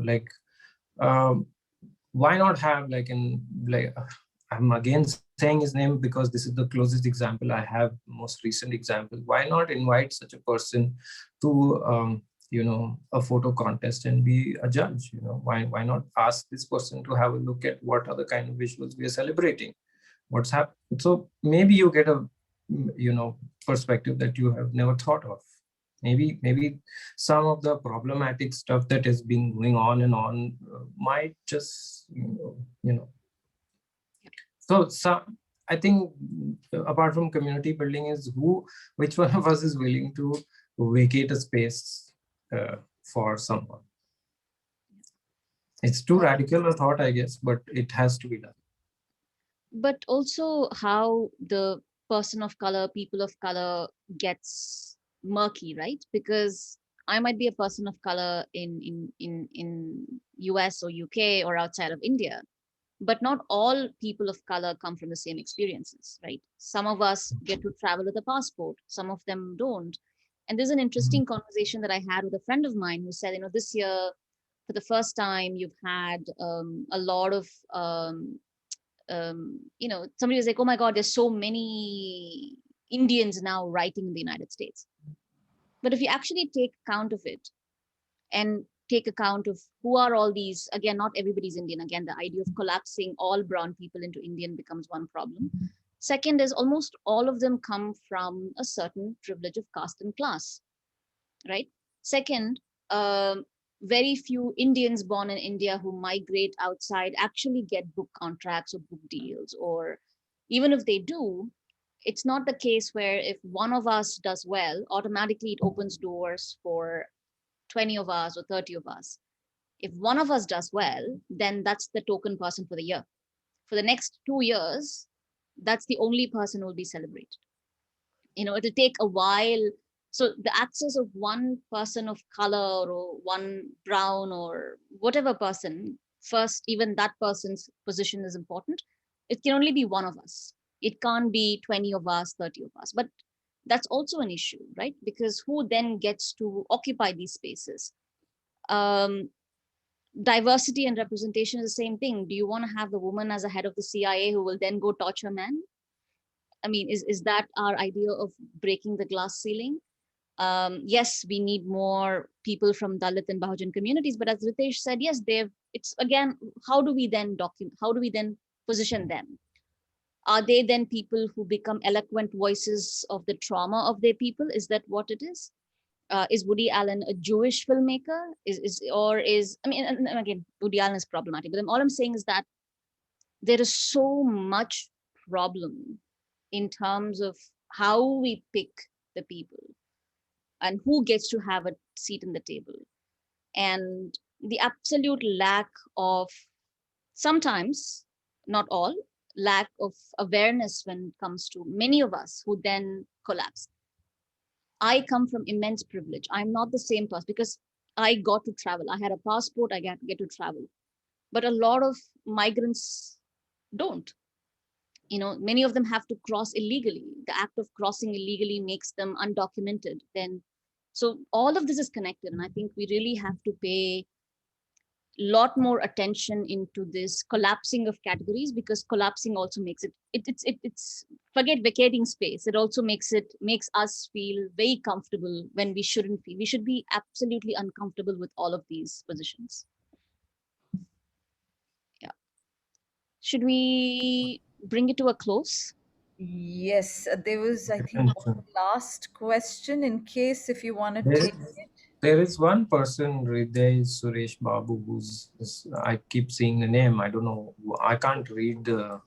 like, um, why not have like I'm again saying his name because this is the closest example I have, most recent example. Why not invite such a person to a photo contest and be a judge? Why not ask this person to have a look at what other kind of visuals we are celebrating, what's happening? So maybe you get a perspective that you have never thought of. Maybe some of the problematic stuff that has been going on and on might just so I think apart from community building is which one of us is willing to vacate a space for someone. It's too radical a thought, I guess, but it has to be done. But also how the person of color, people of color gets murky, right? Because I might be a person of color in US or UK or outside of India, but not all people of color come from the same experiences, right? Some of us get to travel with a passport, some of them don't. And there's an interesting conversation that I had with a friend of mine who said, this year, for the first time, you've had a lot of, somebody was like, oh my God, there's so many Indians now writing in the United States. But if you actually take account of it and take account of who are all these, again, not everybody's Indian. Again, the idea of collapsing all brown people into Indian becomes one problem. Second is almost all of them come from a certain privilege of caste and class, right? Second, very few Indians born in India who migrate outside actually get book contracts or book deals, or even if they do, it's not the case where if one of us does well, automatically it opens doors for 20 of us or 30 of us. If one of us does well, then that's the token person for the year. For the next 2 years, that's the only person who will be celebrated. It'll take a while. So the access of one person of color or one brown or whatever person, first, even that person's position is important. It can only be one of us. It can't be 20 of us, 30 of us. But that's also an issue, right? Because who then gets to occupy these spaces? Diversity and representation is the same thing. Do you want to have the woman as a head of the CIA who will then go torture men? I mean, is that our idea of breaking the glass ceiling? Yes, we need more people from Dalit and Bahujan communities, but as Ritesh said, yes, it's again, how do we then document, how do we then position them? Are they then people who become eloquent voices of the trauma of their people? Is that what it is? Is Woody Allen a Jewish filmmaker? I mean, and again, Woody Allen is problematic, but all I'm saying is that there is so much problem in terms of how we pick the people and who gets to have a seat in the table, and the absolute lack of, sometimes, not all, lack of awareness when it comes to many of us who then collapse. I come from immense privilege. I'm not the same person because I got to travel. I had a passport, I get to travel. But a lot of migrants don't. Many of them have to cross illegally. The act of crossing illegally makes them undocumented. Then, so all of this is connected, and I think we really have to pay lot more attention into this collapsing of categories, because collapsing also makes it's forget vacating space. It also makes us feel very comfortable when we shouldn't feel. We should be absolutely uncomfortable with all of these positions. Yeah. Should we bring it to a close? Yes, there was, I think, And one last question in case if you want to There take is, it. there is one person, Hriday Suresh Babu, I keep seeing the name. I don't know. I can't read the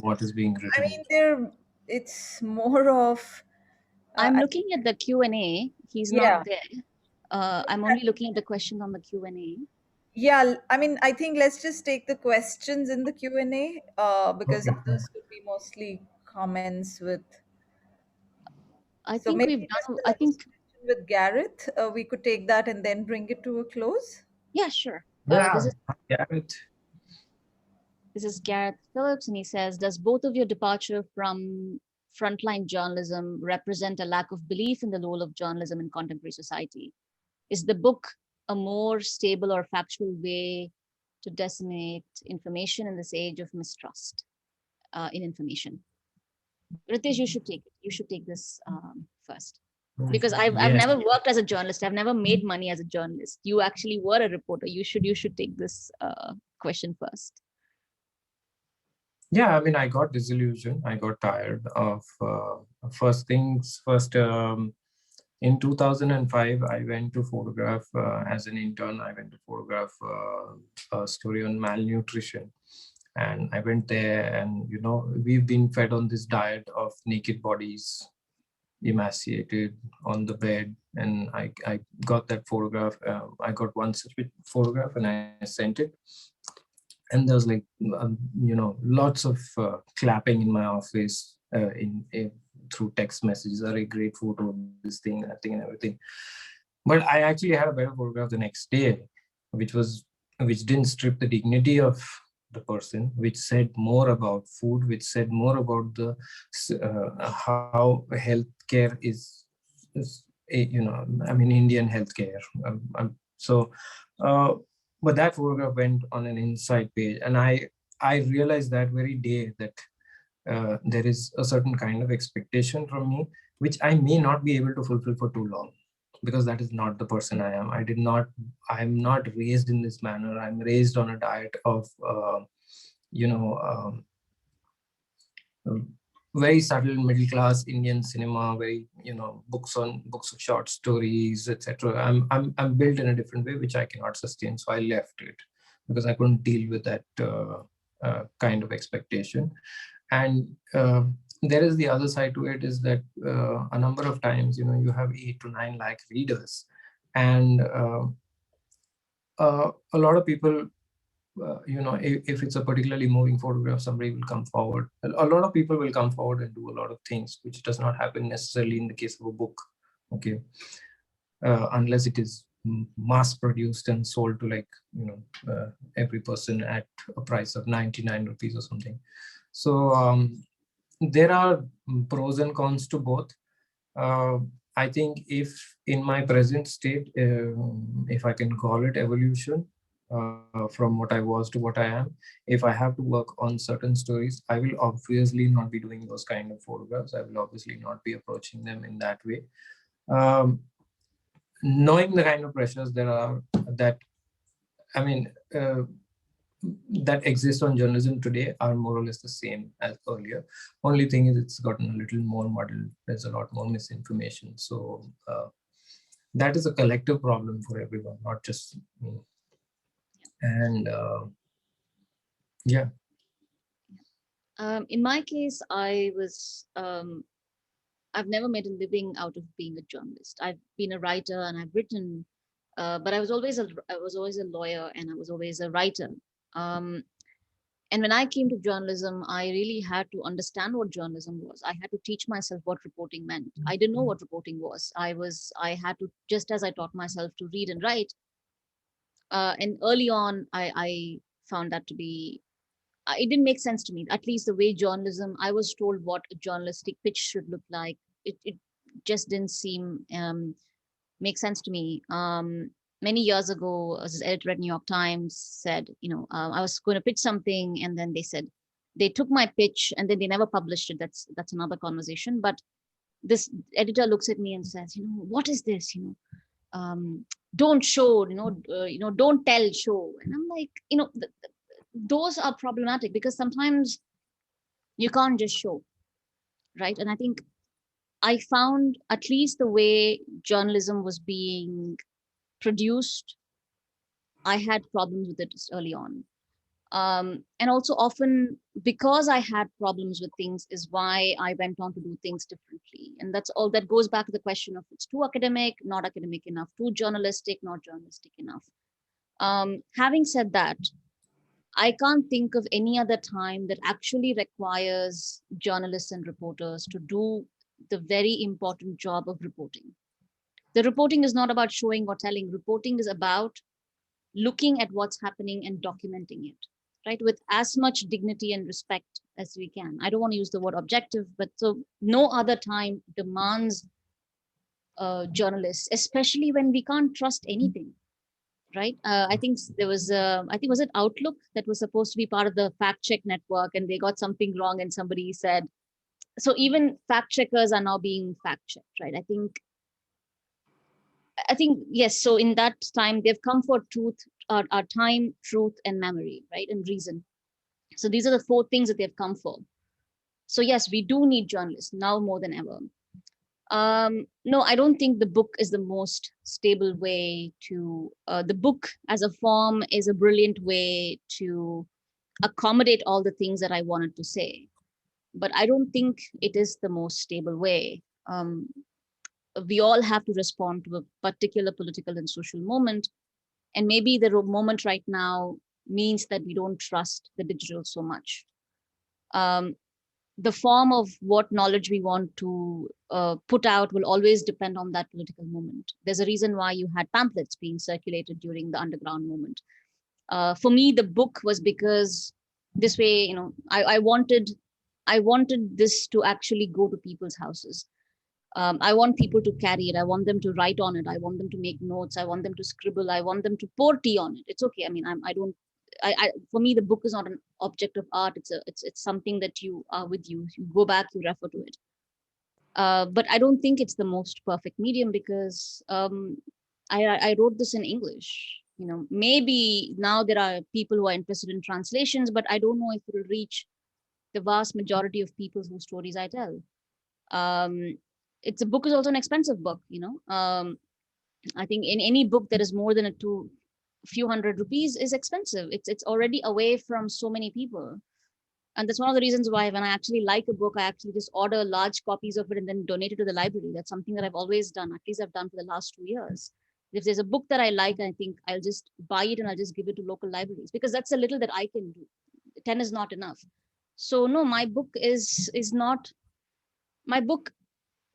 what is being I written. mean, it's more of, I'm I, looking at the Q&A. He's not yeah, there. I'm only looking at the questions on the Q&A. yeah. I mean, I think let's just take the questions in the Q&A, because Okay. others would be mostly comments with. I So think maybe we've just done, the I last think, question with Gareth, we could take that and then bring it to a close. yeah, sure. This Yeah, is Gareth. This is Gareth Phillips, and he says, does both of your departure from frontline journalism represent a lack of belief in the role of journalism in contemporary society? Is the book a more stable or factual way to disseminate information in this age of mistrust in information? Ritesh, you should take it. You should take this first. Because I've Yeah. never worked as a journalist. I've never made money as a journalist. You actually were a reporter. You should take this question first. Yeah, I mean, I got disillusioned. I got tired of first things first. In 2005, I went to photograph as an intern. I went to photograph a story on malnutrition. And I went there, and we've been fed on this diet of naked bodies, emaciated on the bed. And I got that photograph. I got one such photograph and I sent it. And there was like lots of clapping in my office through text messages. Are a great photo of this thing, that thing, and everything. But I actually had a better photograph the next day, which didn't strip the dignity of the person, which said more about food, which said more about the how healthcare is I mean, Indian healthcare. So uh, but that photograph went on an inside page, and I realized that very day that there is a certain kind of expectation from me which I may not be able to fulfill for too long, because that is not the person I am. I'm not raised in this manner. I'm raised on a diet of you know very subtle middle class Indian cinema, very books of short stories, etc. I'm built in a different way which I cannot sustain, so I left it because I couldn't deal with that kind of expectation. And there is the other side to it, is that a number of times you have 8 to 9 lakh readers, and a lot of people, if it's a particularly moving photograph, somebody will come forward. A lot of people will come forward and do a lot of things, which does not happen necessarily in the case of a book. Okay. Unless it is mass produced and sold to every person at a price of 99 rupees or something. So there are pros and cons to both. I think if in my present state, if I can call it evolution, from what I was to what I am, if I have to work on certain stories, I will obviously not be doing those kind of photographs. I will obviously not be approaching them in that way. knowing the kind of pressures there are that, I mean, that exist on journalism today are more or less the same as earlier. Only thing is it's gotten a little more muddled. There's a lot more misinformation. So that is a collective problem for everyone, not just me. And yeah. In my case, I've never made a living out of being a journalist. I've been a writer and I've written, but I was always a lawyer and I was always a writer. And when I came to journalism, I really had to understand what journalism was. I had to teach myself what reporting meant. I didn't know what reporting was. I had to, just as I taught myself to read and write. And early on, I found that to be, it didn't make sense to me. At least the way journalism, I was told what a journalistic pitch should look like. It just didn't seem make sense to me. Many years ago, as editor at New York Times said, I was going to pitch something, and then they said they took my pitch and then they never published it. That's another conversation. But this editor looks at me and says, what is this? Don't show, don't tell, show. And I'm like, those are problematic because sometimes you can't just show, right? And I think I found at least the way journalism was being produced, I had problems with it early on. And also often because I had problems with things is why I went on to do things differently. And that's all that goes back to the question of it's too academic, not academic enough, too journalistic, not journalistic enough. Having said that, I can't think of any other time that actually requires journalists and reporters to do the very important job of reporting. The reporting is not about showing or telling. Reporting is about looking at what's happening and documenting it, right? With as much dignity and respect as we can. I don't want to use the word objective, but so no other time demands journalists, especially when we can't trust anything, right? I think there was, was it Outlook that was supposed to be part of the fact check network and they got something wrong and somebody said, so even fact checkers are now being fact checked, right? I think, yes. So in that time, they've come for truth, our time, truth, and memory, right? And reason. So these are the 4 things that they've come for. So yes, we do need journalists now more than ever. No, I don't think the book is the most stable way to, the book as a form is a brilliant way to accommodate all the things that I wanted to say. But I don't think it is the most stable way. We all have to respond to a particular political and social moment. And maybe the moment right now means that we don't trust the digital so much. The form of what knowledge we want to put out will always depend on that political moment. There's a reason why you had pamphlets being circulated during the underground movement. For me, the book was because this way, I wanted this to actually go to people's houses. I want people to carry it. I want them to write on it. I want them to make notes. I want them to scribble. I want them to pour tea on it. It's okay. I mean, for me, the book is not an object of art. It's something that you are with you. You go back, you refer to it. But I don't think it's the most perfect medium because I wrote this in English. Maybe now there are people who are interested in translations, but I don't know if it will reach the vast majority of people whose stories I tell. It's a book is also an expensive book, I think in any book that is more than a few hundred rupees is expensive. It's already away from so many people. And that's one of the reasons why when I actually like a book, I actually just order large copies of it and then donate it to the library. That's something that I've always done. At least I've done for the last 2 years. If there's a book that I like, I think I'll just buy it and I'll just give it to local libraries because that's a little that I can do. 10 is not enough. So no, my book is not my book.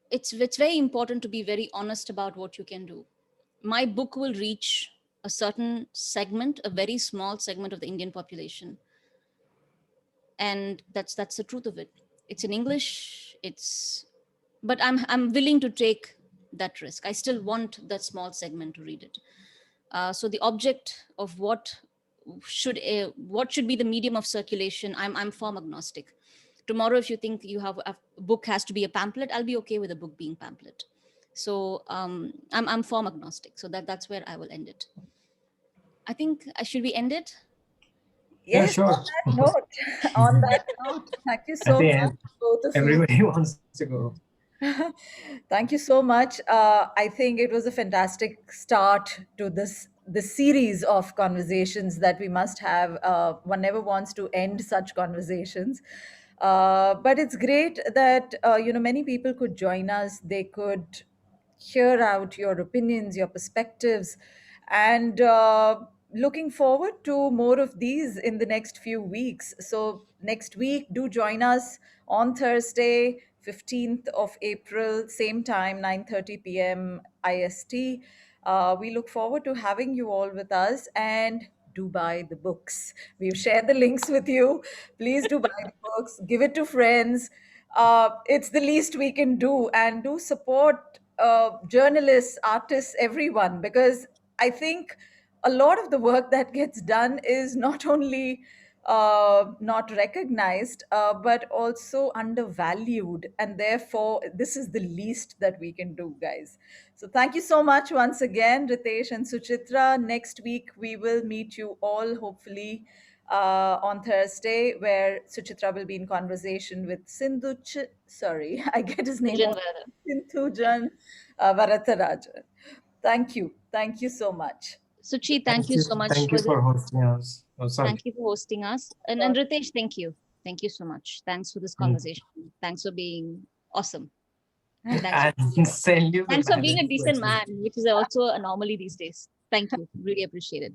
It's very important to be very honest about what you can do. My book will reach a certain segment, a very small segment of the Indian population. And that's the truth of it. It's in English, but I'm willing to take that risk. I still want that small segment to read it. So the object of what should be the medium of circulation, I'm form agnostic. Tomorrow, if you think you have a book has to be a pamphlet, I'll be okay with a book being pamphlet. So I'm form agnostic. So that's where I will end it. I think should we end it? Yeah, Yes, sure. on that note, on that note, thank you At so the much, end, both of you. everybody wants to go. Thank you so much. I think it was a fantastic start to this series of conversations that we must have. One never wants to end such conversations, but it's great that many people could join us. They could hear out your opinions, your perspectives, and looking forward to more of these in the next few weeks. So, next week, do join us on Thursday, 15th of April, same time, 9:30 p.m. IST. We look forward to having you all with us, and do buy the books. We've shared the links with you. Please do buy the books, give it to friends. It's the least we can do, and do support journalists, artists, everyone, because I think a lot of the work that gets done is not only not recognized, but also undervalued. And therefore, this is the least that we can do, guys. So, thank you so much once again, Ritesh and Suchitra. Next week, we will meet you all, hopefully, on Thursday, where Suchitra will be in conversation with sorry, I get his name Sinthujan wrong, Varathraja. Sinthujan Varathraja. Thank you. Thank you so much. Suchi, thank you so much Thank you for for this. hosting us. Oh, sorry. Thank you for hosting us. And Ritesh, thank you. Thank you so much. Thanks for this conversation. Thanks for being awesome. And And send you the thanks for being a balance decent question. man, which is also an anomaly these days. Thank you. Really appreciate it.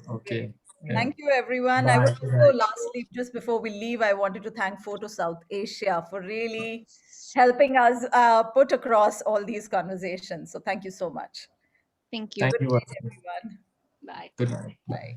Okay. Yeah. Thank you, everyone. I Bye. would also, lastly, just before we leave, I wanted to thank Photo South Asia for really helping us put across all these conversations. So thank you so much. Thank you. Thank Good you. night, everyone. Bye. Good night. Bye. Bye.